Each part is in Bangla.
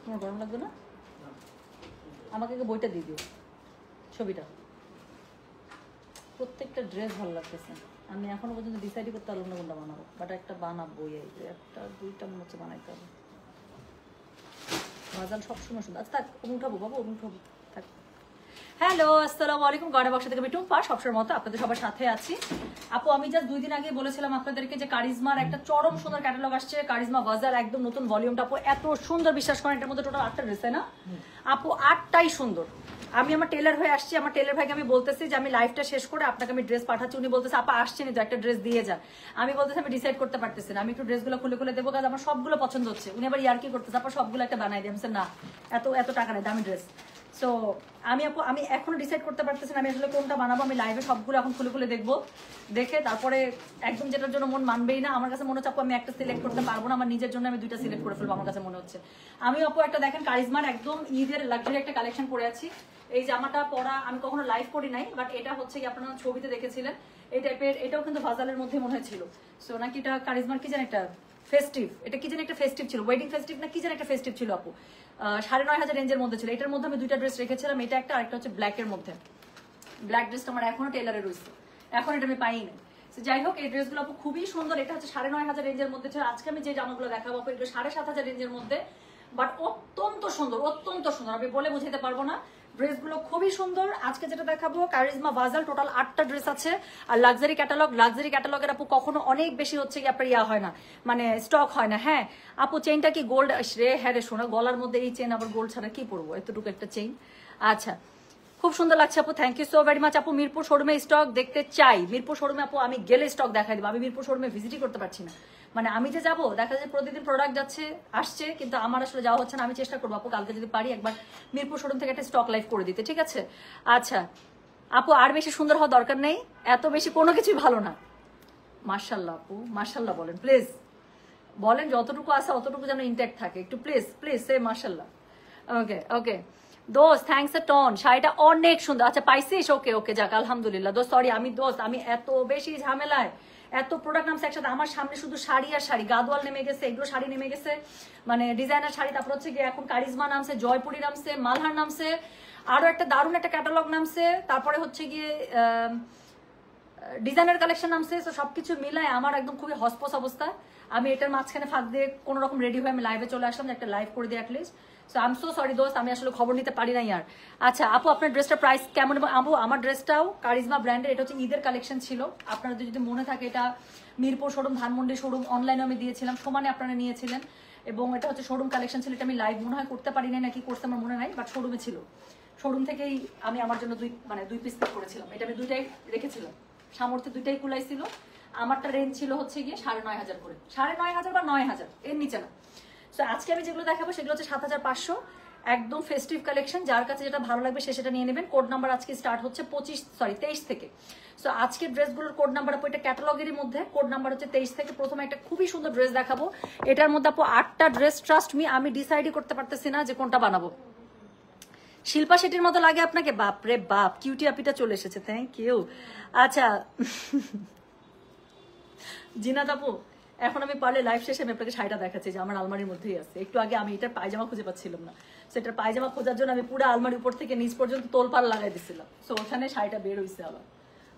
তোমার গরম লাগবে না? আমাকে বইটা দিয়ে দিও, ছবিটা। প্রত্যেকটা ড্রেস ভালো লাগতেছে। আমি এখনো পর্যন্ত ডিসাইড করতে পারলাম না কোনটা বানাবো, বাট একটা বানাবো। এই যে একটা দুইটা মনে হচ্ছে বানাইতে হবে। ভাজাল সবসময় সুন্দর। আচ্ছা থাক, ওম উঠাবো বাবু, ওম উঠাবো থাক। হ্যালো, আসসালামু আলাইকুম। গয়না বক্সা থেকে আমি টুম্পা, সবসময় মতো আপনাদের সবার সাথে আছি। আপু আমি জাস্ট 2 দিন আগে বলেছিলাম আপনাদেরকে যে কারিজমার একটা চরম সুন্দর ক্যাটালগ আসছে, কারিজমা বাজার, একদম নতুন ভলিউমটা। আপু এত সুন্দর, বিশ্বাস করেন এটার মধ্যে টোটাল 8টা ড্রেস, তাই না আপু? 8টাই সুন্দর। আমি আমার টেলার হয়ে আসছি, আমার টেলার ভাইকে আমি বলতেছি যে আমি লাইভটা শেষ করে আপনাকে আমি ড্রেস পাঠাচ্ছি। উনি বলতেছে আপা আসছেনি তো, একটা ড্রেস দিয়ে যান। আমি বলতেছি আমি ডিসাইড করতে পারতেছি না, আমি একটু ড্রেসগুলো খুলে খুলে দেবো, কারণ আমার সবগুলো পছন্দ হচ্ছে। উনি আবার ইয়ার কি করতেছে, আপা সবগুলো একটা বানাই দিয়ে। আমি না, এত এত টাকা নেই, দামি ড্রেস। সো আমি এখনো ডিসাইড করতে পারতেছি না আমি আসলে কোনটা বানাবো। আমি লাইভে সবগুলো এখন খুলে খুলে দেখবো, দেখে তারপরে একদম যেটার জন্য মন মানবেই না, আমার কাছে মনে হচ্ছে আপু আমি একটা সিলেক্ট করতে পারবো না, আমার নিজের জন্য আমি 2টা সিলেক্ট করে ফেলবো আমার কাছে মনে হচ্ছে। আমি আপু একটা দেখেন কারিজমার একদম ঈদের লাক্সারি একটা কালেকশন পরে আছি। এই জামাটা পরা আমি কখনো লাইভ করি নাই, বাট এটা হচ্ছে কি আপনারা ছবিতে দেখেছিলেন এই টাইপের। এটাও কিন্তু ভাজালের মধ্যে মনে হয়েছিল। সো নাকি এটা কারিজমার কি জানি একটা ফেস্টিভ, এটা কি জানি একটা ফেস্টিভ ছিল, ওয়েডিং ফেস্টিভ না কি জানি একটা ফেস্টিভ ছিল আপু। 9,500 রেঞ্জের মধ্যে ছিল। এটার মধ্যে আমি 2টা ড্রেস রেখেছিলাম, এটা একটা, আরেকটা হচ্ছে ব্ল্যাকের মধ্যে। ব্ল্যাক ড্রেসটা আমার এখনো টেলারে রয়েছে, এখন এটা আমি পাইনি। যাই হোক, এই ড্রেসগুলো আপু খুবই সুন্দর। এটা হচ্ছে 9,500 রেঞ্জের মধ্যে ছিল। আজকে আমি যে জামাগুলো দেখাবো আপু এগুলো 7,500 রেঞ্জের মধ্যে, বাট অত্যন্ত সুন্দর, অত্যন্ত সুন্দর। আমি বলে বুঝাতে পারবো না, ড্রেসগুলো খুবই সুন্দর। আজকে যেটা দেখাবো কারিজমা বাজাল, টোটাল 8টা ড্রেস আছে। আর লাক্সারি ক্যাটালগের আপু কখনো অনেক বেশি হচ্ছে কি আপনার ইয়া হয় না, মানে স্টক হয় না। হ্যাঁ আপু চেইনটা কি গোল্ড রে? হ্যাঁ রে শোনা, গলার মধ্যে এই চেইন আবার গোল্ড ছাড়া কি পরবো, এতটুকু একটা চেইন। আচ্ছা খুব সুন্দর লাগছে আপু, thank you so very much. আপু মিরপুর শোরুমে স্টক দেখতে চাই। মিরপুর শোরুমে আপু আমি গেলে স্টক দেখাই দেবো। আমি মিরপুর শোরুমে ভিজিটই করতে পারছি না, মানে আমি যে যাবো দেখা যায় প্রতিদিন প্রোডাক্ট যাচ্ছে আসছে, কিন্তু আমার আসলে যাওয়া হচ্ছে না। আমি চেষ্টা করবো আপু কালকে যদি পারি একবার মিরপুর শোরুম থেকে একটা স্টক লাইভ করে দিতে, ঠিক আছে? আচ্ছা আপু আর বেশি সুন্দর হওয়ার দরকার নেই, এত বেশি কোনো কিছুই ভালো না। মার্শাল্লাহ আপু, মার্শাল্লাহ বলেন প্লিজ, বলেন যতটুকু আছে অতটুকু যেন ইনট্যাক্ট থাকে একটু, প্লিজ প্লিজ সে মার্শাল্লাহ। ওকে ওকে দোস্ত, থ্যাংকস আ টন, শাড়িটা অনেক সুন্দর। আচ্ছা পাইছিস? ওকে ওকে যাক আলহামদুলিল্লাহ। দোস্ত সরি, আমি এত বেশি ঝামেলায়, এত প্রোডাক্ট নামছে একসাথে, আমার সামনে শুধু শাড়ি আর শাড়ি। গাদোয়াল নেমে গেছে, এগুলো শাড়ি নেমে গেছে, মানে ডিজাইনার শাড়ি। তারপর হচ্ছে গিয়ে এখন কারিজমা নামছে, জয়পুরি নামছে, মালহার নামছে, আরো একটা দারুণ একটা ক্যাটালগ নামছে, তারপরে হচ্ছে গিয়ে ডিজাইনার কালেকশন নামছে। তো সবকিছু মিলায় আমার একদম খুবই হসপস অবস্থা। আমি এটার মাঝখানে ফাঁক দিয়ে কোনো রকম রেডি হয়ে আমি লাইভে চলে আসলাম, একটা লাইভ করে দিই at least. So I am so sorry দোস্ত, আমি আসলে খবর নিতে পারি না ইয়ার। আচ্ছা আপু আপনার ড্রেসটার প্রাইস কেমন? আপু আমার ড্রেসটাও কারিজমা ব্র্যান্ডের, এটা হচ্ছে ঈদের কালেকশন ছিল। আপনাদের যদি মনে থাকে এটা মিরপুর শোরুম, ধানমন্ডি শোরুম, অনলাইনে আমি দিয়েছিলাম, সমানে আপনারা নিয়েছিলেন। এবং এটা হচ্ছে শোরুম কালেকশন ছিল। এটা আমি লাইভ মনে হয় করতে পারি নাই নাকি করতে আমার মনে নাই, বাট শোরুমে ছিল। শোরুম থেকেই আমি আমার জন্য 2 পিস করেছিলাম। এটা আমি 2টাই রেখেছিলাম, সামর্থ্যে 2টাই কুলাইছিল। আমারটা রেঞ্জ ছিল হচ্ছে গিয়ে 9,500 করে, 9,500 বা 9,000 এর নিচে না। সো আজকে আমি যেগুলো দেখাবো সেগুলো হচ্ছে 7,500, একদম ফেস্টিভ কালেকশন। যার কাছে যেটা ভালো লাগবে সে সেটা নিয়ে নেবেন। কোড নাম্বার আজকে স্টার্ট হচ্ছে 23 থেকে। সো আজকে ড্রেসগুলোর কোড নাম্বার আপু এটা ক্যাটালগেরই মধ্যে, কোড নাম্বার হচ্ছে 23 থেকে। প্রথমে একটা খুবই সুন্দর ড্রেস দেখাবো, এটার মধ্যে আপু 8টা ড্রেস। ট্রাস্ট মি আমি ডিসাইডই করতে পারতেছি না যে কোনটা বানাবো। শিল্পা শেঠির মতো লাগে আপনাকে? বাপরে বাপ, কিউটি আপিটা চলে এসেছে, থ্যাংক ইউ। আচ্ছা জিনাত আপু এখন আমি পারলে লাইভ শেষে আমি আপনাকে শাড়িটা দেখাচ্ছি যে আমার আলমারির মধ্যেই আছে। একটু আগে আমি এটার পায়জামা খুঁজে পাচ্ছিলাম না, সেটার পায়জামা খোঁজার জন্য আমি পুরো আলমারির উপর থেকে নিচ পর্যন্ত তোলপাড় লাগাই দিচ্ছিলাম। সো ওখানে শাড়িটা বের হয়েছে আবার,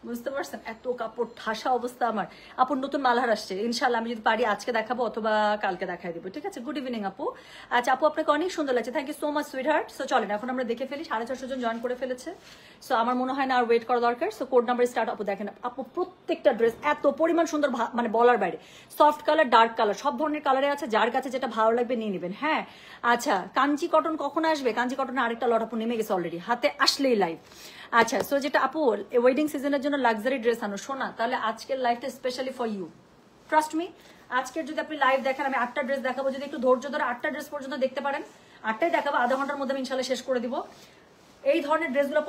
বুঝতে পারছেন? এত কাপড় ঠাসা অবস্থা আমার। আপুর নতুন মালহার আসছে, ইনশাল্লাহ আমি যদি পারি আজকে দেখাবো অথবা কালকে দেখাই দেবো, ঠিক আছে? গুড ইভিনিং আপু। আচ্ছা আপু আপনাকে অনেক সুন্দর লাগছে, thank you so much sweetheart. So চলেন এখন আমরা দেখে ফেলি। 450 জন জয়েন করে ফেলেছে। সো আমার মনে হয় না আর ওয়েট করা দরকার। So code number start. আপু দেখেন আপু প্রত্যেকটা ড্রেস এত পরিমাণ সুন্দর, মানে বলার বাইরে। সফট কালার, ডার্ক কালার, সব ধরনের কালারে আছে, যার কাছে যেটা ভালো লাগবে নিয়ে নেবেন। হ্যাঁ আচ্ছা কাঞ্চি কটন কখন আসবে? কাঞ্চি কটনের আরেকটা লট আপু নেমে গেছে অলরেডি, হাতে আসলেই লাইভ। আচ্ছা সো যেটা আপু ওয়েডিং সিজনের জন্য লাক্সারি ড্রেস আনো শোনা, তাহলে আজকের লাইভটা specially for you, trust me. আজকের যদি আপনি লাইভ দেখেন, আমি 8টা ড্রেস দেখাবো, যদি একটু ধৈর্য ধরে 8টা ড্রেস পর্যন্ত দেখতে পারেন, 8টাই দেখাবো, আধা ঘন্টার মধ্যে আমি ইনশাল্লাহ শেষ করে দিব। এই ধরনের ড্রেসগুলো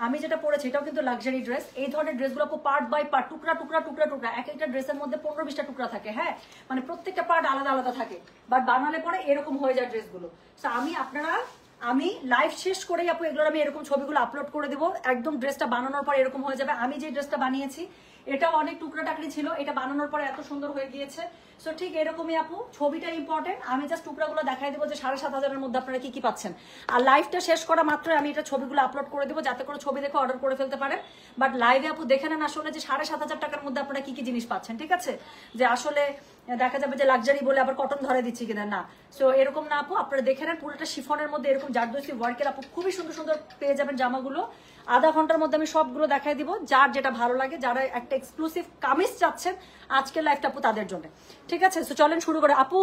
আমি যেটা পরেছি এটাও কিন্তু লাক্সারি ড্রেস। এই ধরনের ড্রেসগুলো পার্ট বাই পার্ট, টুকরা টুকরা টুকরা টুকরা, এক একটা ড্রেসের মধ্যে 15-20টা টুকরা থাকে। হ্যাঁ মানে প্রত্যেকটা পার্ট আলাদা আলাদা থাকে, বাট বানালে পরে এরকম হয়ে যায় ড্রেসগুলো। সো আমি লাইভ শেষ করেই আপু এগুলোর আমি এরকম ছবিগুলো আপলোড করে দেবো। একদম ড্রেসটা বানানোর পর এরকম হয়ে যাবে। আমি যে ড্রেসটা বানিয়েছি এটাও অনেক টুকরা টাকরি ছিল, এটা বানানোর পরে এত সুন্দর হয়ে গিয়েছে। সো ঠিক এরকমই আপু, ছবিটা ইম্পর্টেন্ট। আমি জাস্ট টুকরাগুলো দেখাই দেবো যে 7,500-এর মধ্যে আপনারা কি কি পাচ্ছেন। আর লাইভটা শেষ করা মাত্র আমি এটা ছবিগুলো আপলোড করে দেবো, যাতে করে ছবি দেখে অর্ডার করে ফেলতে পারেন। বাট লাইভে আপু দেখে নেন আসলে যে 7,500 টাকার মধ্যে আপনারা কি কি জিনিস পাচ্ছেন, ঠিক আছে? যে আসলে দেখা যাবে যে লাক্সারি বলে আবার কটন ধরে দিচ্ছি কিনা, না। সো এরকম না আপু, আপনারা দেখে নেন পুরোটা শিফনের মধ্যে এরকম জারদোসি ওয়ার্কের আপু খুবই সুন্দর সুন্দর পেয়ে যাবেন জামাগুলো। আধা ঘন্টার মধ্যে আমি সবগুলো দেখাই দিব, যার যেটা ভালো লাগে, যারা একটা এক্সক্লুসিভ কামিজ চাচ্ছেন আজকের লাইফটা আপু তাদের জন্য, ঠিক আছে? সো চলেন শুরু করে আপু।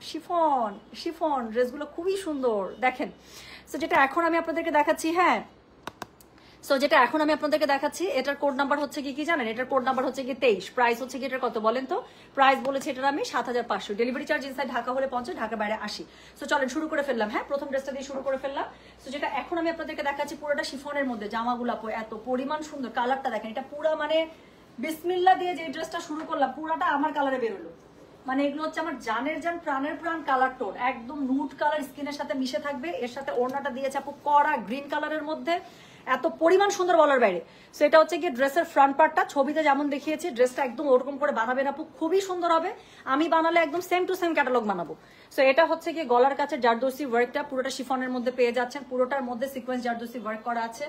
শিফন শিফন ড্রেসগুলো খুবই সুন্দর দেখেন। সো যেটা এখন আমি আপনাদেরকে দেখাচ্ছি, হ্যাঁ, সো যেটা এখন আমি আপনাদেরকে দেখাচ্ছি, এটার কোড নাম্বার হচ্ছে কি জানেন? এটার কোড নাম্বার হচ্ছে কি 23। প্রাইস হচ্ছে কি এটার কত বলেন তো? প্রাইস বলেছে এটার আমি 7,500। ডেলিভারি চার্জ ইনসাইড ঢাকা হলে 50, ঢাকা বাইরে 80। সো চলেন শুরু করে ফেললাম। হ্যাঁ, প্রথম ড্রেসটা দিয়ে শুরু করে ফেললাম। সো যেটা এখন আমি আপনাদেরকে দেখাচ্ছি পুরোটা শিফনের মধ্যে, জামাগুলো এত পরিমাণ সুন্দর, কালারটা দেখেন, এটা পুরো মানে বিসমিল্লা দিয়ে যে ড্রেসটা শুরু করলাম পুরাটা আমার কালারে বেরোলো। মানে এগুলো হচ্ছে আমার জানের জান প্রাণের প্রাণ কালার টোন, একদম নুড কালার স্কিনের সাথে মিশে থাকবে। এর সাথে ওড়নাটা দিয়েছে আপু কড়া গ্রিন কালারের মধ্যে, এত পরিমাণ সুন্দর বলার বাইরে। সো এটা হচ্ছে কি ড্রেসের ফ্রন্ট পার্টটা, ছবিতে যেমন দেখিয়েছি ড্রেসটা একদম ওরকম করে বানাবেন আপু, খুবই সুন্দর হবে। আমি বানালে একদম সেম টু সেম ক্যাটালগ বানাবো। সো এটা হচ্ছে কি গলার কাছে জারদোসি ওয়ার্কটা পুরোটা শিফনের মধ্যে পেয়ে যাচ্ছেন, পুরোটার মধ্যে সিকোয়েন্স জারদোসি ওয়ার্ক করা আছে।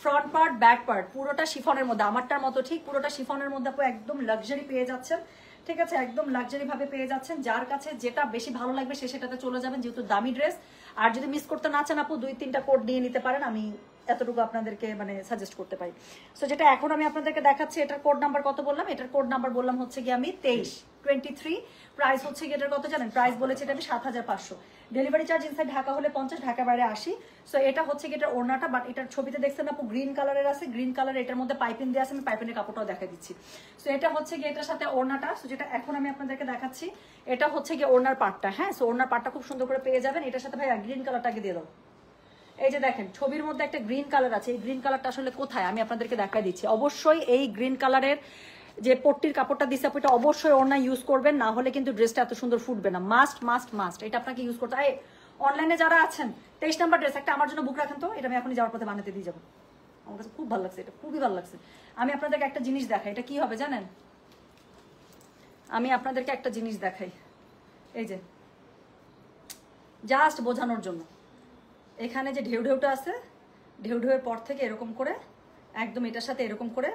ফ্রন্ট পার্ট ব্যাক পার্ট পুরোটা শিফনের মধ্যে, আমারটার মতো ঠিক পুরোটা শিফনের মধ্যে আপু একদম লাক্সারি পেয়ে যাচ্ছেন, ঠিক আছে? একদম লাক্সারি ভাবে পেয়ে যাচ্ছেন। যার কাছে যেটা বেশি ভালো লাগবে সে সেটাতে চলে যাবেন, যেহেতু দামি ড্রেস। আর যদি মিস করতে না চান আপু 2-3টা কোড নিয়ে নিতে পারেন, আমি এতটুকু আপনাদেরকে মানে সাজেস্ট করতে পারি। সো যেটা এখন আমি আপনাদেরকে দেখাচ্ছি, এটার কোড নাম্বার কত বললাম? এটার কোড নাম্বার বললাম হচ্ছে কি আমি 23। প্রাইস হচ্ছে কি এটার কত জানেন? প্রাইস বলেছে এটা আমি 7,500। ডেলিভারি চার্জ ইনসাইড ঢাকা হলে 50, ঢাকা বাইরে 80। সো এটা হচ্ছে কি এটার ওড়নাটা, বাট এটার ছবিতে দেখছেন আপু গ্রিন কালারের আছে, গ্রিন কালার এটার মধ্যে পাইপিং দেওয়া আছে, আমি পাইপিংয়ের কাপড়টাও দেখা দিচ্ছি। সো এটা হচ্ছে কি এটার সাথে ওড়নাটা। সো যেটা এখন আমি আপনাদেরকে দেখাচ্ছি, এটা হচ্ছে কি ওড়নার পার্টটা। হ্যাঁ, সো ওড়নার পার্টটা খুব সুন্দর করে পেয়ে যাবেন। এটার সাথে ভাই গ্রিন কালারটাকে দিয়ে দাও। এই যে দেখেন ছবির মধ্যে একটা গ্রিন কালার আছে, এই গ্রিন কালারটা আসলে কোথায় আমি আপনাদেরকে দেখাই দিচ্ছি। অবশ্যই এই গ্রিন কালারের যে পট্টির কাপড়টা দিচ্ছে আপনি, এটা অবশ্যই ওড়না ইউজ করবেন, না হলে কিন্তু ড্রেসটা এত সুন্দর ফুটবে না। মাস্ট মাস্ট মাস্ট এটা আপনাকে ইউজ করতে হয়। অনলাইনে যারা আছেন 23 নাম্বার ড্রেস একটা আমার জন্য বুক রাখেন তো, এটা আমি এখনই যাওয়ার পথে বানাতে দিয়ে যাবো। আমার কাছে খুব ভালো লাগছে, এটা খুবই ভালো লাগছে। আমি আপনাদেরকে একটা জিনিস দেখাই, এটা কি হবে জানেন? আমি আপনাদেরকে একটা জিনিস দেখাই, এই যে জাস্ট বোঝানোর জন্য। এখানে যে ঢেউ ঢেউটা আছে, ঢেউ ঢেউয়ের পর থেকে এরকম করে একদম এটার সাথে এরকম করে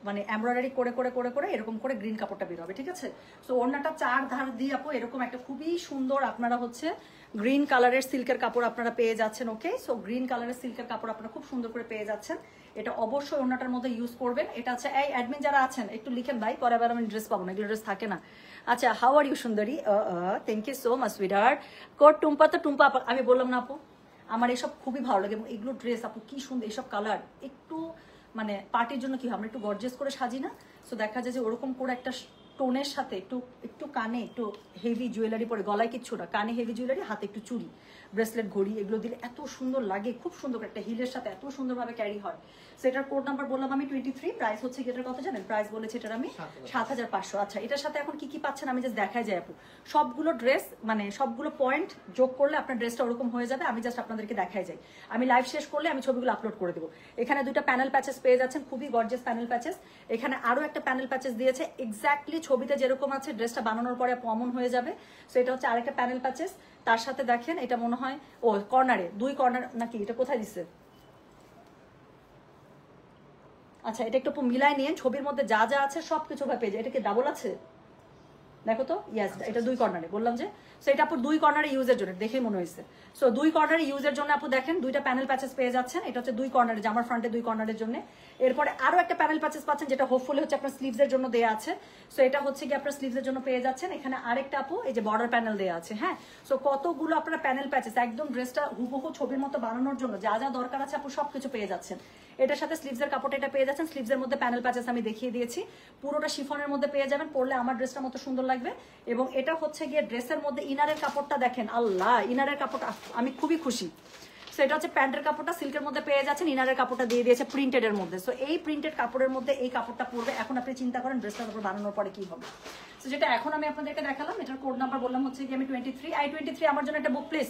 মানে এমব্রয়ডারি করে করে করে করে এরকম করে গ্রিন কাপড়টা বের হবে, ঠিক আছে? সো ওড়নাটা 4 ধার দিয়ে আপু এরকম একটা খুবই সুন্দর আপনারা হচ্ছে গ্রিন কালারের সিল্কের কাপড় আপনারা পেয়ে যাচ্ছেন। ওকে, সো গ্রিন কালারের সিল্কের কাপড় আপনারা খুব সুন্দর করে পেয়ে যাচ্ছেন। এটা অবশ্যই ওড়নাটার মধ্যে ইউজ করবেন। এটা হচ্ছে এই অ্যাডমিন যারা আছেন একটু লিখেন ভাই, পরে আবার আমি ড্রেস পাবো না, এগুলো ড্রেস থাকে না। আচ্ছা, হাউ আর ইউ সুন্দরী? Thank you so much sweetheart. Code Tumpa, তো টুম্পা আমি বললাম না আপু আমার এসব খুবই ভালো লাগে, এবং এগুলো ড্রেস আপু কি সুন্দর, এইসব কালার একটু মানে পার্টির জন্য কি হয় আমরা একটু গর্জিয়াস করে সাজি না? সো দেখা যায় যে ওরকম করে একটা টোনের সাথে একটু একটু কানে একটু হেভি জুয়েলারি পরে, গলায় কিচ্ছু না, কানে হেভি জুয়েলারি, হাতে একটু চুড়ি, ব্রেসলেট, ঘড়ি, এগুলো দিলে এত সুন্দর লাগে, খুব সুন্দর একটা হিলের সাথে এত সুন্দরভাবে ক্যারি হয়। সেটার কোড নাম্বার বললাম আমি 23। প্রাইস হচ্ছে এটার কত জানেন? প্রাইস বলেছে এটার আমি 7,500। আচ্ছা, এটার সাথে এখন কি কি পাচ্ছেন আমি জাস্ট দেখাই যায় আপু। সবগুলো ড্রেস মানে সবগুলো পয়েন্ট যোগ করলে আপনার ড্রেসটা ওরকম হয়ে যাবে। আমি জাস্ট আপনাদেরকে দেখাই যাই, আমি লাইভ শেষ করলে আমি ছবিগুলো আপলোড করে দেবো। এখানে 2টা প্যানেল প্যাচেস পেয়ে যাচ্ছেন, খুবই গর্জিয়াস প্যানেল প্যাচেস। এখানে আরো একটা প্যানেল প্যাচেস দিয়েছে, এক্স্যাক্টলি ছবিতে যেরকম আছে ড্রেসটা বানানোর পরে কমন হয়ে যাবে। সো এটা হচ্ছে আরেকটা প্যানেল প্যাচেস। তার সাথে দেখেন এটা মনে হয় ও কর্নারে 2 কর্নার নাকি, এটা কোথায় দিচ্ছে? আচ্ছা, এটা একটু মিলাই নিয়ে ছবির মধ্যে যা যা আছে সবকিছু ভাবে পেয়ে যায়। এটা কি ডাবল আছে? দেখো তো, ইয়েস, এটা 2 কর্নারে বললাম যে। সো এটা আপু 2 কর্নারে ইউজের জন্য দেখে মনে হয়েছে। সো 2 কর্নারে ইউজের জন্য আপু দেখেন 2টা প্যানেল প্যাচেস পেয়ে যাচ্ছেন। এটা হচ্ছে 2 কর্নারে, জামার ফ্রন্টে 2 কর্নারের জন্য। এরপরে আরো একটা প্যানেল প্যাচেস পাচ্ছেন, যেটা হোপফুলি হচ্ছে আপনার স্লিভস এর জন্য দেয়া আছে। সো এটা হচ্ছে কি আপনার স্লিভস এর জন্য পেয়ে যাচ্ছেন। এখানে আরেকটা আপু এই যে বর্ডার প্যানেল দেয়া আছে। হ্যাঁ, সো কতগুলো আপনারা প্যানেল প্যাচেস একদম ড্রেসটা হুবহু ছবির মতো বানানোর জন্য যা যা দরকার আছে আপু সবকিছু পেয়ে যাচ্ছেন। এটার সাথে স্লিভস এর কাপড়টা এটা পেয়ে যাচ্ছেন। স্লিভস এর মধ্যে প্যানেল প্যাচেস আমি দেখিয়ে দিয়েছি, পুরোটা শিফনের মধ্যে পেয়ে যাবেন, পরলে আমার ড্রেসটার মতো সুন্দর লাগবে। এবং এটা হচ্ছে গিয়ে ড্রেসের মধ্যে ইনারের কাপড়টা দেখেন, আল্লাহ, ইনারের কাপড়টা আমি খুবই খুশি। সো এটা হচ্ছে প্যান্টের কাপড়টা সিল্কের মধ্যে পেয়ে যাচ্ছেন, ইনারের কাপড়টা দিয়ে দিয়েছে প্রিন্টেড এর মধ্যে। সো এই প্রিন্টেড কাপড়ের মধ্যে এই কাপড়টা পরবে। এখন আপনি চিন্তা করেন ড্রেসটার উপর বানানোর পরে কি হবে। সো যেটা এখন আমি আপনাদেরকে দেখালাম, এটার কোড নাম্বার বললাম হচ্ছে কি আমি 23। I23 আমার জন্য একটা বুক প্লিজ।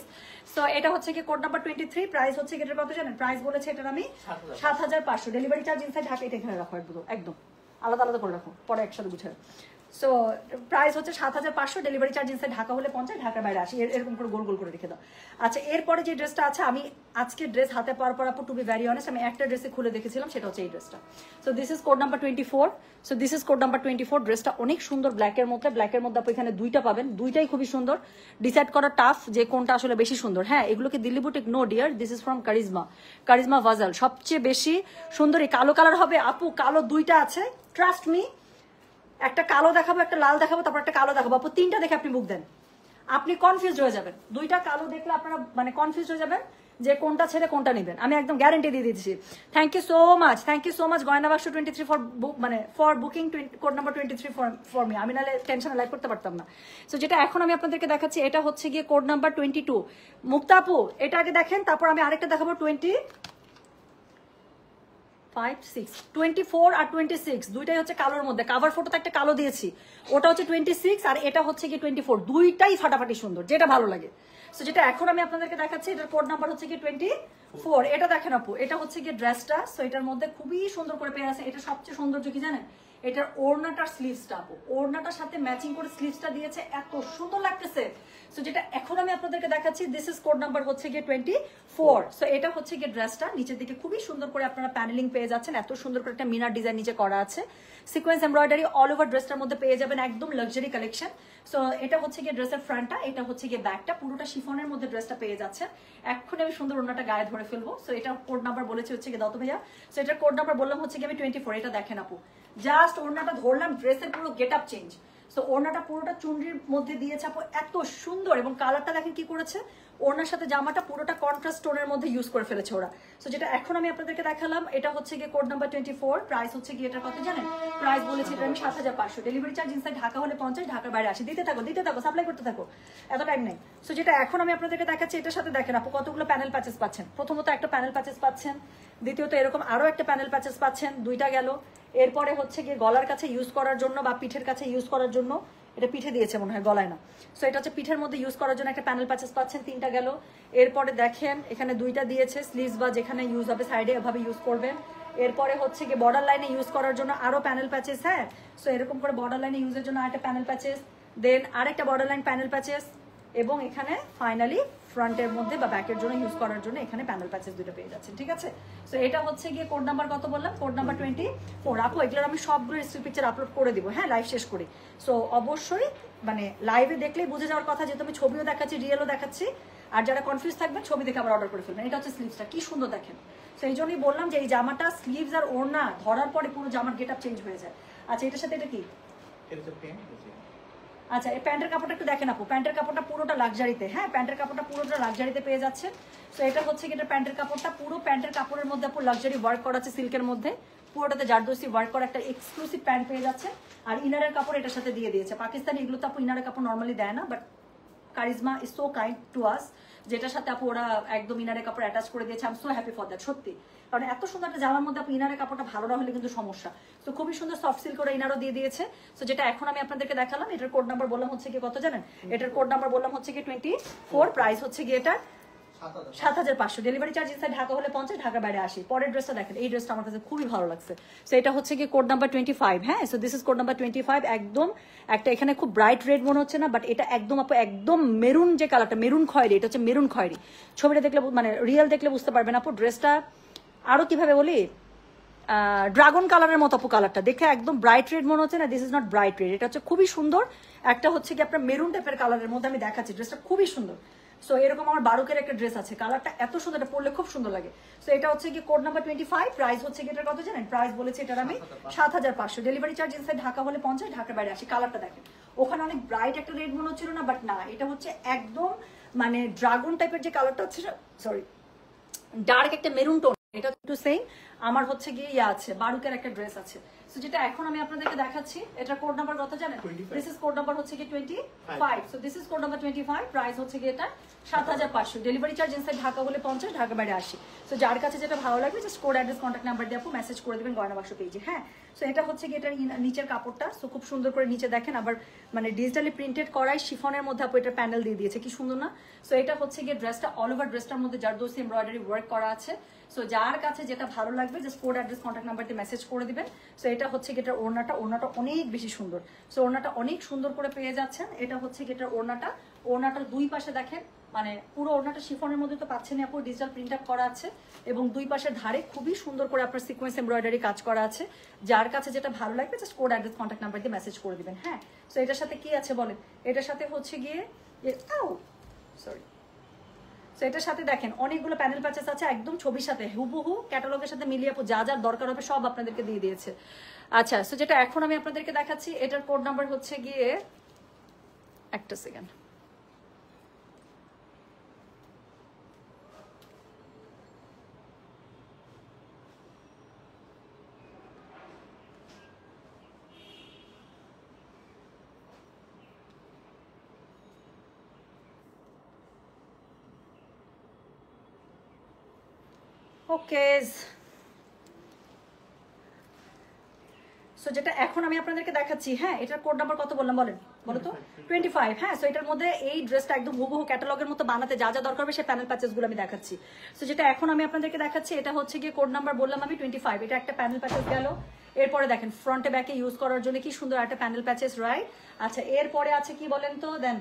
সো এটা হচ্ছে কি কোড নাম্বার 23। প্রাইস হচ্ছে এটার কত জানেন? প্রাইস বলেছে এটার আমি 7,500। ডেলিভারি চার্জ ইনসাইড ঢাকা, এটা এখানে রাখো একদম। আলাদা আলাদা করে রাখো, পরে একসাথে গুছাও। সো প্রাইস হচ্ছে 7500, ডেলিভারি চার্জ ইনসাইড ঢাকা হলে 50, ঢাকার বাইরে 80, এরকম করে গোল গোল করে রেখে দাও। আচ্ছা, এরপরে যে ড্রেসটা আছে, আমি আজকে ড্রেস হাতে পাওয়ার পর আপু টু বি ভেরি অনেস্ট আমি একটা ড্রেসে খুলে দেখেছিলাম, সেটা হচ্ছে এই ড্রেসটা। So this is code number 24। So this is code number 24। ড্রেসটা অনেক সুন্দর ব্ল্যাকের মধ্যে, ব্ল্যাকের মধ্যে আপু এখানে দুইটা পাবেন, দুইটাই খুবই সুন্দর। ডিসাইড করা টাফ যে কোনটা আসলে বেশি সুন্দর। হ্যাঁ, এগুলোকে Delhi boutique no dear, this is from কারিজমা ভাজাল। সবচেয়ে বেশি সুন্দর এই কালো কালার হবে আপু, কালো দুইটা আছে, ট্রাস্ট মি। একটা কালো দেখাবো, একটা লাল দেখাবো, তারপর একটা কালো দেখাবো আপু, তিনটা দেখে আপনি মুখ দেন, আপনি কনফিউজ হয়ে যাবেন। দুইটা কালো দেখলে আপনারা মানে কনফিউজ হয়ে যাবেন যে কোনটা ছেড়ে কোনটা নেবেন, আমি একদম গ্যারান্টি দিয়ে দিচ্ছি। থ্যাংক ইউ সো মাচ গয়না বাক্স 23 for booking code number 23 for me. আমি নাহলে টেনশনে লাইভ করতে পারতাম না। সো যেটা এখন আমি আপনাদেরকে দেখাচ্ছি, এটা হচ্ছে গিয়ে কোড নাম্বার 22। মুক্তা আপু এটা আগে দেখেন, তারপর আমি আরেকটা দেখাবো 24 আর 26, দুইটাই হচ্ছে কালোর মধ্যে। কাভার ফটোতে একটা কালো দিয়েছি, ওটা হচ্ছে 26 আর এটা হচ্ছে কি 24। দুইটাই ফাটাফাটি সুন্দর, যেটা ভালো লাগে। সো যেটা এখন আমি আপনাদেরকে দেখাচ্ছি, এটার কোড নাম্বার হচ্ছে কি 24। এটা দেখেন আপু, এটা হচ্ছে কি ড্রেসটা। সো এটার মধ্যে খুবই সুন্দর করে পেয়ে আছে। এটা সবচেয়ে সৌন্দর্য কি জানেন, এটার ওড়নাটার স্লিভসটা আপু, ওড়নাটার সাথে ম্যাচিং করে স্লিভসটা দিয়েছে, এত সুন্দর লাগতেছে। সো যেটা এখন আমি আপনাদেরকে দেখাচ্ছি, দিস ইজ কোড নাম্বার হচ্ছে গিয়ে 24। সো এটা হচ্ছে গিয়ে ড্রেসটা, নিচের দিকে খুবই সুন্দর করে আপনারা প্যানেলিং পেয়ে যাচ্ছেন, এত সুন্দর করে একটা মিনার ডিজাইন নিচে করা আছে, সিকোয়েন্স এমব্রয়ডারি অল ওভার ড্রেসটার মধ্যে পেয়ে যাবেন, একদম লাক্সারি কালেকশন। সো এটা হচ্ছে গিয়ে ড্রেসের ফ্রন্টটা, এটা হচ্ছে গিয়ে ব্যাকটা, পুরোটা শিফনের মধ্যে ড্রেসটা পেয়ে যাচ্ছেন। এখন আমি সুন্দর ওড়নাটা গায়ে ধরে ফেলবো। সো এটা কোড নাম্বার বলেছি হচ্ছে গিয়ে দত ভাইয়া। সো এটার কোড নাম্বার বললাম হচ্ছে গিয়ে আমি 24। এটা দেখেন আপু, জাস্ট ওড়নাটা ধরলাম, ড্রেসের পুরো গেট আপ চেঞ্জ। সো ওড়নাটা পুরোটা চুনরির মধ্যে দিয়েছে আপু, এত সুন্দর, এবং কালারটা দেখেন কি করেছে, ওড়নার সাথে জামাটা পুরোটা কন্ট্রাস্ট টোনের মধ্যে ইউজ করে ফেলেছে ওরা। সো যেটা এখন আমি আপনাদেরকে দেখালাম, এটা হচ্ছে গিয়ে কোড নাম্বার 24। প্রাইস হচ্ছে গিয়ে এটা কত জানেন, প্রাইস বলেছি এটা আমি 7500, ডেলিভারি চার্জ ইনসাইড ঢাকা হলে 50, ঢাকার বাইরে 80। দিতে থাকো, সাপ্লাই করতে থাকো, এত টাইম নেই। সো যেটা এখন আমি আপনাদেরকে দেখাচ্ছি, এটার সাথে দেখেন আপু কতগুলো প্যানেল প্যাচেস পাচ্ছেন। প্রথমত একটা প্যানেল প্যাচেস পাচ্ছেন, দ্বিতীয়ত এরকম আরো একটা প্যানেল প্যাচেস পাচ্ছেন, দুইটা গেল। এরপরে হচ্ছে গিয়ে গলার কাছে ইউজ করার জন্য বা পিঠের কাছে ইউজ করার জন্য, এটা পিঠে দিয়েছে মনে হয়, গলায় না। সো এটা হচ্ছে পিঠের মধ্যে ইউজ করার জন্য একটা প্যানেল প্যাচেস পাচ্ছেন, তিনটা গেল। এরপরে দেখেন এখানে দুইটা দিয়েছে, স্লিভস বা যেখানে ইউজ হবে সাইডে এভাবে ইউজ করবেন। এরপরে হচ্ছে গিয়ে বর্ডার লাইনে ইউজ করার জন্য আরো প্যানেল প্যাচেস। হ্যাঁ, সো এরকম করে বর্ডার লাইনে ইউজের জন্য আরেকটা প্যানেল প্যাচেস, দেন আরেকটা বর্ডার লাইন প্যানেল প্যাচেস, এবং এখানে ফাইনালি ফ্রন্টের মধ্যে বা ব্যাকের জন্য ইউজ করার জন্য এখানে প্যানেল প্যাচেস দুটো পেয়ে যাচ্ছেন। ঠিক আছে, সো এটা হচ্ছে গিয়ে কোড নাম্বার কত বললাম, কোড নাম্বার 24। আপু এগুলোর আমি সবগুলো স্টিল পিকচার আপলোড করে দিব, হ্যাঁ, লাইভ শেষ করি। সো অবশ্যই মানে লাইভে দেখলেই বুঝে যাওয়ার কথা, যেহেতু আমি ছবিও দেখাচ্ছি, রিয়েলও দেখাচ্ছি। আর যারা কনফিউজ থাকবেন, ছবি দেখে আবার অর্ডার করে ফেলবেন। এটা হচ্ছে স্লিভসটা, কি সুন্দর দেখেন। সো এই জন্যই বললাম যে এই জামাটা স্লিভস আর ওড়না ধরার পরে পুরো জামার গেট আপ চেঞ্জ হয়ে যায়। আচ্ছা, এটার সাথে এটা কি, আচ্ছা এই প্যান্টের কাপড়টা একটু দেখেন আপু, প্যান্টের কাপড়টা পুরোটা লাক্সারিতে, হ্যাঁ, প্যান্টের কাপড়টা পুরোটা লাক্সারিতে পেয়ে যাচ্ছে। তো এটা হচ্ছে কি, এটা প্যান্টের কাপড়টা, পুরো প্যান্টের কাপড়ের মধ্যে আপু লাক্সারি ওয়ার্ক করা আছে, সিল্কের মধ্যে পুরোটাতে জারদোসি ওয়ার্ক করা একটা এক্সক্লুসিভ প্যান্ট পেয়ে যাচ্ছে। আর ইনারের কাপড় এটার সাথে দিয়ে দিয়েছে। পাকিস্তানি এগুলো তো আপু ইনারের কাপড় নর্মালি দেয় না, but charisma is so kind to us, যেটার সাথে আপু ওরা একদম ইনারের কাপড় অ্যাটাচ করে দিয়েছে। I am so happy for that, সত্যি। কারণ এত সুন্দর একটা জামার মধ্যে আপনি ইনারের কাপড়টা ভালো না হলে কিন্তু সমস্যা। তো খুবই সুন্দর সফট সিল্ক করে ইনারও দিয়ে দিয়েছে। তো যেটা এখন আমি আপনাদেরকে দেখালাম, এটার কোড নাম্বার বললাম হচ্ছে কি কত জানেন, এটার কোড নাম্বার বললাম হচ্ছে কি 24। প্রাইস হচ্ছে কি এটা 7500, ডেলিভারি চার্জ ইনসাইড ঢাকা হলে 50, ঢাকার বাইরে 80। পরের ড্রেসটা দেখেন, এই ড্রেসটা আমার কাছে খুবই ভালো লাগছে। সো এটা হচ্ছে কি কোড নাম্বার 25। হ্যাঁ, so this is code number 25। একদম একটা এখানে খুব ব্রাইট রেড মনে হচ্ছে না, বাট এটা একদম আপু একদম মেরুন যে কালারটা, মেরুন খয়েরি, এটা হচ্ছে মেরুন খয়েরি। ছবিটা দেখলে মানে রিয়েল দেখলে বুঝতে পারবেন আপু। ড্রেসটা আরো কিভাবে বলি, ড্রাগন কালারের মতো আপু, কালারটা দেখে একদম ব্রাইট রেড মনে হচ্ছে না, this is not bright red, এটা হচ্ছে খুবই সুন্দর একটা হচ্ছে কি আপনার মেরুন টাইপের কালারের মধ্যে আমি দেখাচ্ছি। ড্রেসটা খুবই সুন্দর। সো এরকম আমার বারুকের একটা ড্রেস আছে, কালারটা এত সুন্দর, এটা পরলে খুব সুন্দর লাগে। সো এটা হচ্ছে কি কোড নাম্বার 25। প্রাইস হচ্ছে কি এটার কত জানেন, প্রাইস বলেছে এটার আমি 7500, ডেলিভারি চার্জ ইনসাইড ঢাকা হলে 50, ঢাকার বাইরে 80। কালারটা দেখেন, ওখানে অনেক ব্রাইট একটা রেড মনে হচ্ছিল না, বাট না, এটা হচ্ছে একদম মানে ড্রাগন টাইপের যে কালারটা হচ্ছে, সরি ডার্ক একটা মেরুন টোন। এটা একটু সেম আমার হচ্ছে গিয়ে ইয়া আছে, বারুকের একটা ড্রেস আছে। সো যেটা এখন আমি আপনাদেরকে দেখাচ্ছি, এটা কোড নাম্বার কত জানেন, দিস ইজ কোড নাম্বার হচ্ছে কি 25। So this is code number 25। Price হচ্ছে কি এটা 7500, ডেলিভারি চার্জ ইনসাইড ঢাকা হলে 50, ঢাকার বাইরে 80। সো যার কাছে যেটা ভালো লাগবে just code address contact number দিয়ে আপু মেসেজ করে দেবেন গয়না বাক্স পেজে। হ্যাঁ, সো এটা হচ্ছে কি এটার নিচের কাপড়টা। সো খুব সুন্দর করে নিচে দেখেন, আবার মানে ডিজিটালি প্রিন্টেড করাই শিফনের মধ্যে আপু এটা প্যানেল দিয়ে দিয়েছে, কি সুন্দর না। সো এটা হচ্ছে গিয়ে ড্রেসটা অল ওভার ড্রেসটার মধ্যে জারদোসি এমব্রয়ডারি ওয়ার্ক করা আছে। সো যার কাছে যেটা ভালো লাগবে just code address contact number দিয়ে মেসেজ করে দিবেন। সো এটা হচ্ছে কি এটার ওড়নাটা অনেক বেশি সুন্দর। সো ওড়নাটা অনেক সুন্দর করে পেয়ে যাচ্ছেন। এটা হচ্ছে কি এটার ওড়নাটার দুই পাশে দেখেন, মানে পুরো ওড়নাটা শিফনের মধ্যে তো পাচ্ছেন আপু, ডিজিটাল প্রিন্ট আপ করা আছে এবং দুই পাশের ধারে খুবই সুন্দর করে আপনার সিকোয়েন্স এমব্রয়ডারি কাজ করা আছে। যার কাছে যেটা ভালো লাগবে just code address contact number দিয়ে মেসেজ করে দিবেন। হ্যাঁ, সো এটার সাথে কি আছে বলেন, এটার সাথে হচ্ছে গিয়ে সো এটার সাথে দেখেন অনেকগুলো প্যানেল প্যাচেস আছে, একদম ছবির সাথে হুবহু ক্যাটালগের সাথে মিলিয়ে আপু যা যার দরকার হবে সব আপনাদেরকে দিয়ে দিয়েছে। আচ্ছা, সো যেটা এখন আমি আপনাদেরকে দেখাচ্ছি এটার কোড নাম্বার হচ্ছে গিয়ে, একটা সেকেন্ড, ওকে। সো যেটা এখন আমি আপনাদেরকে দেখাচ্ছি, হ্যাঁ এটার কোড নাম্বার কত বললাম বলেন, বলো তো 25। হ্যাঁ, সো এটার মধ্যে এই ড্রেসটা একদম হুবহু ক্যাটালগের মতো বানাতে যা যা দরকার হবে সেই প্যানেল প্যাচেস গুলো আমি দেখাচ্ছি। সো যেটা এখন আমি আপনাদেরকে দেখাচ্ছি এটা হচ্ছে গিয়ে কোড নাম্বার বললাম আমি 25। এটা একটা প্যানেল প্যাচেস গেল। এরপরে দেখেন ফ্রন্টে ব্যাকে ইউজ করার জন্য কি সুন্দর একটা প্যানেল প্যাচেস, রাইট। আচ্ছা, এরপরে আছে কি বলেন তো দেন।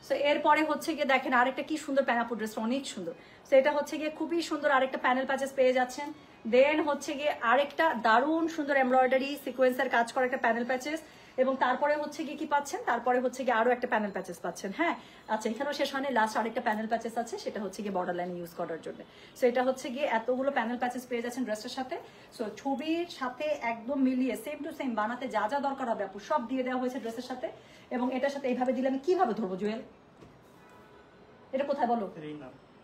সো এরপরে হচ্ছে গিয়ে দেখেন আরেকটা কি সুন্দর প্যানাপু ড্রেসটা অনেক সুন্দর। সো এটা হচ্ছে গিয়ে খুবই সুন্দর আরেকটা প্যানেল প্যাচেস পেয়ে যাচ্ছেন। দেন হচ্ছে গিয়ে আরেকটা দারুণ সুন্দর এমব্রয়ডারি সিকোয়েন্সের কাজ করা একটা প্যানেল প্যাচেস, এবং তারপরে হচ্ছে গিয়ে কি পাচ্ছেন, তারপরে হচ্ছে গিয়ে আরো একটা প্যানেল প্যাচেস পাচ্ছেন। হ্যাঁ, আচ্ছা এখানেও শেষ হয়নি, লাস্ট আরেকটা প্যানেল প্যাচেস আছে, সেটা হচ্ছে গিয়ে বর্ডার লাইনে ইউজ করার জন্য। সো এটা হচ্ছে গিয়ে এতগুলো প্যানেল প্যাচেস পেয়ে যাচ্ছেন ড্রেসের সাথে। সো ছবির সাথে একদম মিলিয়ে সেম টু সেম বানাতে যা যা দরকার হবে আপু সব দিয়ে দেওয়া হয়েছে ড্রেসের সাথে। এবং এটার সাথে এইভাবে দিলে আমি কিভাবে ধরবো জুয়েল, এটা কোথায় বলো।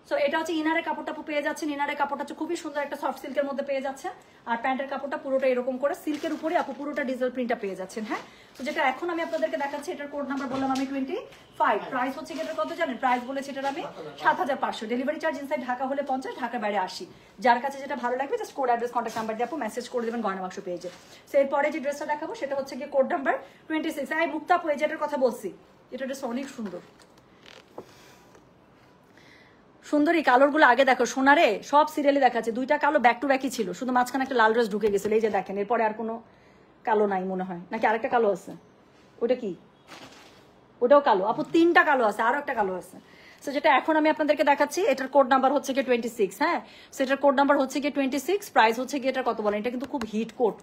সো এটা হচ্ছে ইনারের কাপড়টা পেয়ে যাচ্ছেন। ইনারের কাপড়টা হচ্ছে খুবই সুন্দর একটা সফট সিল্কের মধ্যে পেয়ে যাচ্ছেন। আর প্যান্টের কাপড়টা পুরোটা এরকম করে সিল্কের উপরে আপু পুরোটা ডিজিটাল প্রিন্টটা পেয়ে যাচ্ছেন। হ্যাঁ, তো যেটা এখন আমি আপনাদেরকে দেখাচ্ছি এটার কোড নাম্বার বললাম আমি 25। প্রাইস হচ্ছে এটার কত জানেন, প্রাইস বলেছি এটার আমি 7500। ডেলিভারি চার্জ ইনসাইড ঢাকা হলে 50, ঢাকার বাইরে 80। যার কাছে যেটা ভালো লাগবে just code address contact number দিয়ে আপু মেসেজ করে দেবেন গয়না বাক্স পেজে। সো এরপরে যে ড্রেসটা দেখাবো সেটা হচ্ছে গিয়ে কোড নাম্বার 26। এই মুক্তা আপু এই যেটার কথা বলছি, এটা ড্রেস অনেক সুন্দর সুন্দরী। কালোর গুলো আগে দেখো সোনারে, সব সিরিয়ালে দেখাচ্ছে দুইটা কালো ব্যাক টু ব্যাকই ছিল, শুধু মাঝখানে একটা লাল ড্রেস ঢুকে গেছিল। এই যে দেখেন এরপরে আর কোনো কালো নাই মনে হয়, নাকি আরেকটা কালো আছে, ওটা কি, ওটাও কালো আপু, তিনটা কালো আছে, আরো একটা কালো আছে। সো যেটা এখন আমি আপনাদেরকে দেখাচ্ছি এটার কোড নাম্বার হচ্ছে গিয়ে 26। হ্যাঁ, সো এটার কোড নাম্বার হচ্ছে গিয়ে 26। প্রাইস হচ্ছে গিয়ে এটার কত বলেন, এটা কিন্তু খুব হিট কোড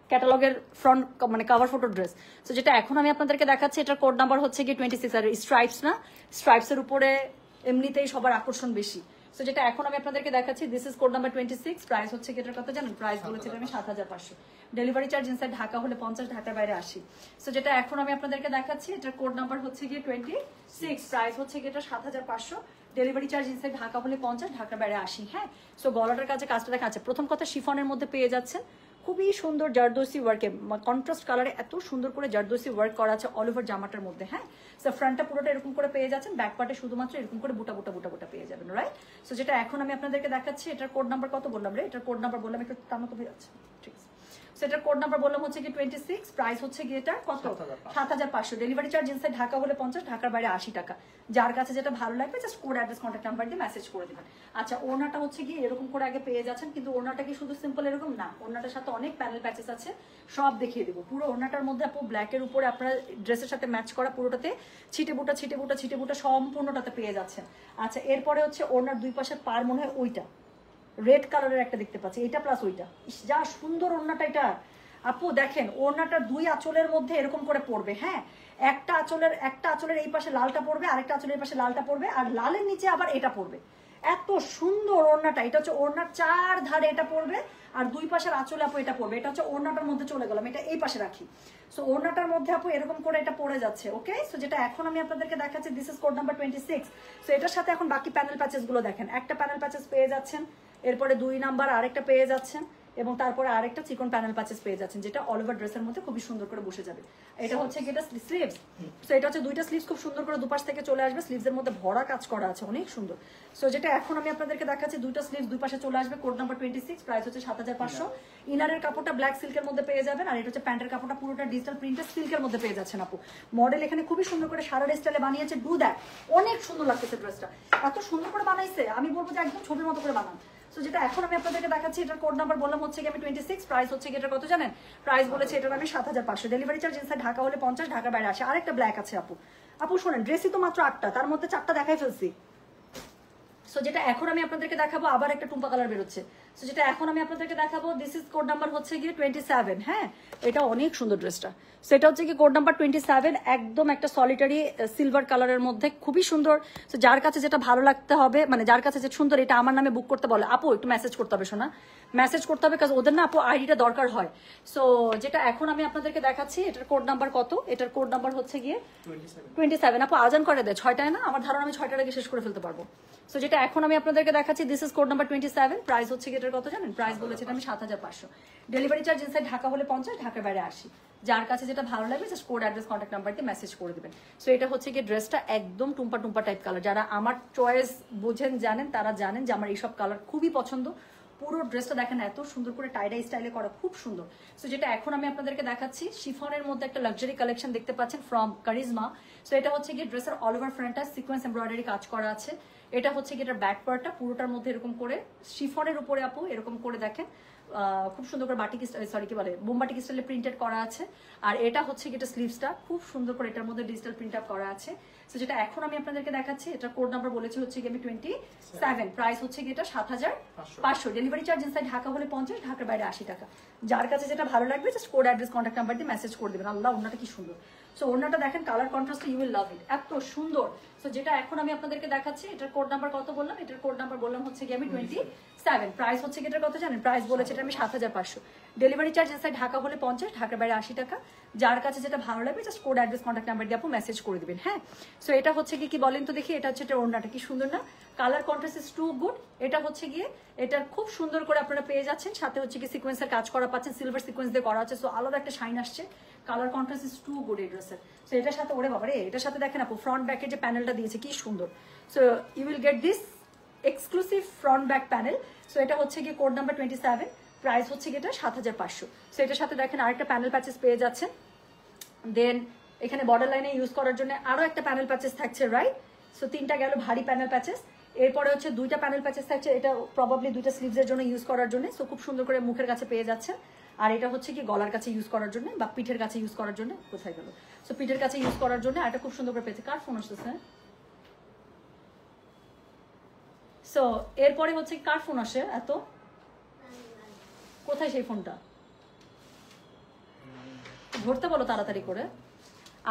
ক্যাটালগের ফ্রন্ট মানে কভার ফটো ড্রেস। সো যেটা এখন আমি আপনাদেরকে দেখাচ্ছি এটার কোড নাম্বার হচ্ছে গিয়ে 26। আর স্ট্রাইপস না, স্ট্রাইপসের উপরে এমনিতেই সবার আকর্ষণ বেশি। সো যেটা এখন আমি আপনাদেরকে দেখাচ্ছি this is code number 26। Price হচ্ছে এটার কথা জানেন, প্রাইস বলেছি আমি 7500। ডেলিভারি চার্জ ইনসাইড ঢাকা হলে 50, ঢাকার বাইরে 80। সো যেটা এখন আমি আপনাদেরকে দেখাচ্ছি এটার কোড নাম্বার হচ্ছে গিয়ে 26। প্রাইস হচ্ছে গিয়ে এটা 7500। ডেলিভারি চার্জ ইনসাইড ঢাকা হলে 50, ঢাকার বাইরে 80। হ্যাঁ, সো গলাটার কাছে কাজটা দেখা আছে। প্রথম কথা শিফনের মধ্যে পেয়ে যাচ্ছেন খুবই সুন্দর জারদোসি ওয়ার্কে, কন্ট্রাস্ট কালারে এত সুন্দর করে জারদোসি ওয়ার্ক করা আছে অল ওভার জামাটার মধ্যে। হ্যাঁ, সো ফ্রন্টটা পুরোটা এরকম করে পেয়ে যাচ্ছেন, ব্যাক পার্টে শুধুমাত্র এরকম করে বুটা বুটা বুটা বুটা পেয়ে যাবেন, রাইট। সো যেটা এখন আমি আপনাদেরকে দেখাচ্ছি এটার কোড নাম্বার কত বললাম রে, এটার কোড নাম্বার বললাম একটু তার মতো যাচ্ছে, ঠিক আছে। সেটার কোড নাম্বার বললাম হচ্ছে কি 26। প্রাইস হচ্ছে গিয়ে এটা কত 7500। ডেলিভারি চার্জ ইনসাইড ঢাকা হলে 50, ঢাকার বাইরে 80 টাকা। যার কাছে যেটা ভালো লাগবে just code address contact number দিয়ে মেসেজ করে দিবেন। আচ্ছা, ওড়নাটা হচ্ছে গিয়ে এরকম করে আগে পেয়ে যাচ্ছেন, কিন্তু ওড়নাটা কি শুধু সিম্পল এরকম না, ওড়নাটার সাথে অনেক প্যানেল প্যাচেস আছে, সব দেখিয়ে দেবো। পুরো ওড়নাটার মধ্যে আপু ব্ল্যাকের উপরে আপনার ড্রেসের সাথে ম্যাচ করা পুরোটাতে ছিটে বুটা ছিটে বুটা ছিটে বুটা সম্পূর্ণটাতে পেয়ে যাচ্ছেন। আচ্ছা, এরপরে হচ্ছে ওড়নার দুই পাশে পার মনে হয় ওইটা রেড কালারের একটা দেখতে পাচ্ছি, এটা প্লাস ওইটা, যা সুন্দর ওড়নাটা এটা আপু। দেখেন ওড়নাটা দুই আঁচলের মধ্যে এরকম করে পড়বে। হ্যাঁ, একটা আঁচলের এই পাশে লালটা পড়বে, আরেকটা আঁচলের এই পাশে লালটা পড়বে, আর লালের নিচে আবার এটা পড়বে। এত সুন্দর ওড়নাটা, এটা হচ্ছে ওড়নার চার ধারে এটা পড়বে, আর দুই পাশের আঁচলে আপু এটা পড়বে। এটা হচ্ছে ওড়নাটার মধ্যে চলে গেলাম, এটা এই পাশে রাখি। সো ওড়নাটার মধ্যে আপু এরকম করে এটা পড়ে যাচ্ছে। ওকে, সো যেটা এখন আমি আপনাদেরকে দেখাচ্ছি this is code number 26। So এটার সাথে এখন বাকি প্যানেল প্যাচেস গুলো দেখেন, একটা প্যানেল প্যাচেস পেয়ে যাচ্ছেন, এরপরে 2 নাম্বার আরেকটা পেয়ে যাচ্ছেন, এবং তারপরে আরেকটা চিকন প্যানেল প্যাচেস পেয়ে যাচ্ছেন, যেটা অল ওভার ড্রেসের মধ্যে খুবই সুন্দর করে বসে যাবে। এটা হচ্ছে কি এটা স্লিভস, সো এটা হচ্ছে দুইটা স্লিভস খুব সুন্দর করে দুপাশ থেকে চলে আসবে, স্লিভসের মধ্যে ভরা কাজ করা আছে, অনেক সুন্দর। সো যেটা এখন আমি আপনাদেরকে দেখাচ্ছি, দুইটা স্লিভস দুই পাশে চলে আসবে, কোড নাম্বার 26, প্রাইস হচ্ছে 7500। ইনারের কাপড়টা ব্ল্যাক সিল্কের মধ্যে পেয়ে যাবেন, আর এটা হচ্ছে প্যান্টের কাপড়টা পুরোটা ডিজিটাল প্রিন্টেড সিল্কের মধ্যে পেয়ে যাচ্ছেন আপু। মডেল এখানে খুবই সুন্দর করে সারা স্টাইলে বানিয়েছে, ডু দ্যাট, অনেক সুন্দর লাগতেছে ড্রেসটা, এত সুন্দর করে বানাইছে, আমি বলবো যে একদম ছবির মতো করে বানান। সো যেটা এখন আমি আপনাদেরকে দেখাচ্ছি, এটার কোড নাম্বার বললাম হচ্ছে কি আমি 26, প্রাইস হচ্ছে কি এটা কত জানেন? প্রাইস বলেছে এটার আমি 7500, ডেলিভারি চার্জ ইনসাইড ঢাকা হলে 50, ঢাকার বাইরে আসে। আরেকটা ব্ল্যাক আছে আপু। আপু শোনেন, ড্রেসই তো মাত্র 8টা, তার মধ্যে 4টা দেখাই ফেলছি। সো যেটা এখন আমি আপনাদেরকে দেখাবো, আবার একটা টুম্পা কালার বেরোচ্ছে। সো যেটা এখন আমি আপনাদেরকে দেখাবো, দিস ইজ কোড নাম্বার হচ্ছে গিয়ে 27। হ্যাঁ, এটা অনেক সুন্দর ড্রেসটা। সেটা হচ্ছে কি কোড নাম্বার 27, একদম একটা সলিটারি সিলভার কালারের মধ্যে, খুবই সুন্দর। সো যার কাছে যেটা ভালো লাগতে হবে, মানে যার কাছে যে সুন্দর, এটা আমার নামে বুক করতে বলে, আপু একটু মেসেজ করতে হবে, শোনা মেসেজ করতে হবে, কাজ ওদের না আপু আইডিটা দরকার হয়। সো যেটা এখন আমি আপনাদেরকে দেখাচ্ছি, এটার কোড নাম্বার কত? এটার কোড নাম্বার হচ্ছে গিয়ে 27। আপু আজান করে দেয় 6টায় না? আমার ধারণা আমি 6টার আগে শেষ করে ফেলতে পারবো। সো যেটা এখন আমি আপনাদেরকে দেখাচ্ছি, this is code number 27, price হচ্ছে কি এটার কত জানেন? প্রাইস বলেছে এটা আমি 7500, ডেলিভারি চার্জ ইনসাইড ঢাকা হলে 50, ঢাকার বাইরে 80। যার কাছে যেটা ভালো লাগবে just code address contact number দিয়ে মেসেজ করে দিবেন। সো এটা হচ্ছে কি ড্রেসটা একদম টুম্পা টুম্পা টাইপ কালার, যারা আমার চয়েস বুঝেন জানেন, তারা জানেন যে আমার এইসব কালার খুবই পছন্দ। পুরো ড্রেসটা দেখেন এত সুন্দর করে টাইডাই স্টাইলে করা, খুব সুন্দর। সো যেটা এখন আমি আপনাদেরকে দেখাচ্ছি, শিফনের মধ্যে একটা লাক্সারি কালেকশন দেখতে পাচ্ছেন ফ্রম কারিজমা। সো এটা হচ্ছে কি ড্রেসের অল ওভার ফ্রন্টটা সিকোয়েন্স এমব্রয়ডারি কাজ করা আছে। এটা হচ্ছে কি এটার ব্যাক পার্টটা পুরোটার মধ্যে এরকম করে শিফনের উপরে আপু এরকম করে দেখেন খুব সুন্দর করে বাটিক, সরি কি বলে, বোমবাটিক স্টাইলে প্রিন্টেড করা আছে। আর এটা হচ্ছে কি এটা স্লিভসটা খুব সুন্দর করে এটার মধ্যে ডিজিটাল প্রিন্ট আপ করা আছে। সো যেটা এখন আমি আপনাদেরকে দেখাচ্ছি, এটা কোড নাম্বার বলেছি হচ্ছে কি আমি 27, প্রাইস হচ্ছে কি এটা 7500, ডেলিভারি চার্জ ইনসাইড ঢাকা হলে 50, ঢাকার বাইরে 80 টাকা। যার কাছে যেটা ভালো লাগবে just code address contact number দিয়ে মেসেজ করে দেবেন। আল্লাহ, ওনাটা কি সুন্দর। সো ওনাটা দেখেন, colour contrast, you will love it, এত সুন্দর। সো যেটা এখন আমি আপনাদেরকে দেখাচ্ছি, এটার কোড নাম্বার কত বললাম? এটার কোড নাম্বার বললাম হচ্ছে কি আমি 27, প্রাইস হচ্ছে কি এটার কত জানেন? প্রাইস বলেছে এটা আমি 7500, ডেলিভারি চার্জ ইনসাইড ঢাকা হলে 50, ঢাকার বাইরে 80 টাকা। যার কাছে যেটা ভালো লাগবে just code address contact number দিয়ে আপু মেসেজ করে দিবেন। হ্যাঁ, সো এটা হচ্ছে কি বলেন তো দেখি, এটা হচ্ছে এটা ওড়নাটা কি সুন্দর না? Colour contrast is too good. এটা হচ্ছে গিয়ে এটার খুব সুন্দর করে আপনারা পেয়ে যাচ্ছেন, সাথে হচ্ছে কি সিকোয়েন্সের কাজ করা পাচ্ছেন, সিলভার সিকোয়েন্স দিয়ে করা আছে। সো আলাদা একটা শাইন আসছে, colour contrast is too good এই ড্রেসের। সো এটার সাথে ওরে বাবা রে, এটার সাথে দেখেন আপু ফ্রন্ট ব্যাকের যে প্যানেলটা দিয়েছে কি সুন্দর। So you will get this exclusive front back panel. So এটা হচ্ছে গিয়ে কোড নাম্বার 27, প্রাইস হচ্ছে কি এটা 7500। সো এটার সাথে দেখেন আরেকটা প্যানেল প্যাচেস পেয়ে যাচ্ছেন। দেন এখানে বর্ডার লাইনে ইউজ করার জন্য আরো একটা প্যানেল প্যাচেস থাকছে, রাইট? সো 3টা গেল ভারী প্যানেল প্যাচেস। এরপরে হচ্ছে 2টা প্যানেল প্যাচেস থাকছে, এটা প্রবাবলি 2টা স্লিভসের জন্য ইউজ করার জন্য। সো খুব সুন্দর করে মুখের কাছে পেয়ে যাচ্ছেন। আর এটা হচ্ছে কি গলার কাছে ইউজ করার জন্য বা পিঠের কাছে ইউজ করার জন্য। কোথায় গেল? সো পিঠের কাছে ইউজ করার জন্য আর এটা খুব সুন্দর করে পেয়েছে। কার ফোন আসতেছে? সো এরপরে হচ্ছে কার ফোন আসে এত? কোথায় সেই ফোনটা? ধরতে বলো তাড়াতাড়ি করে।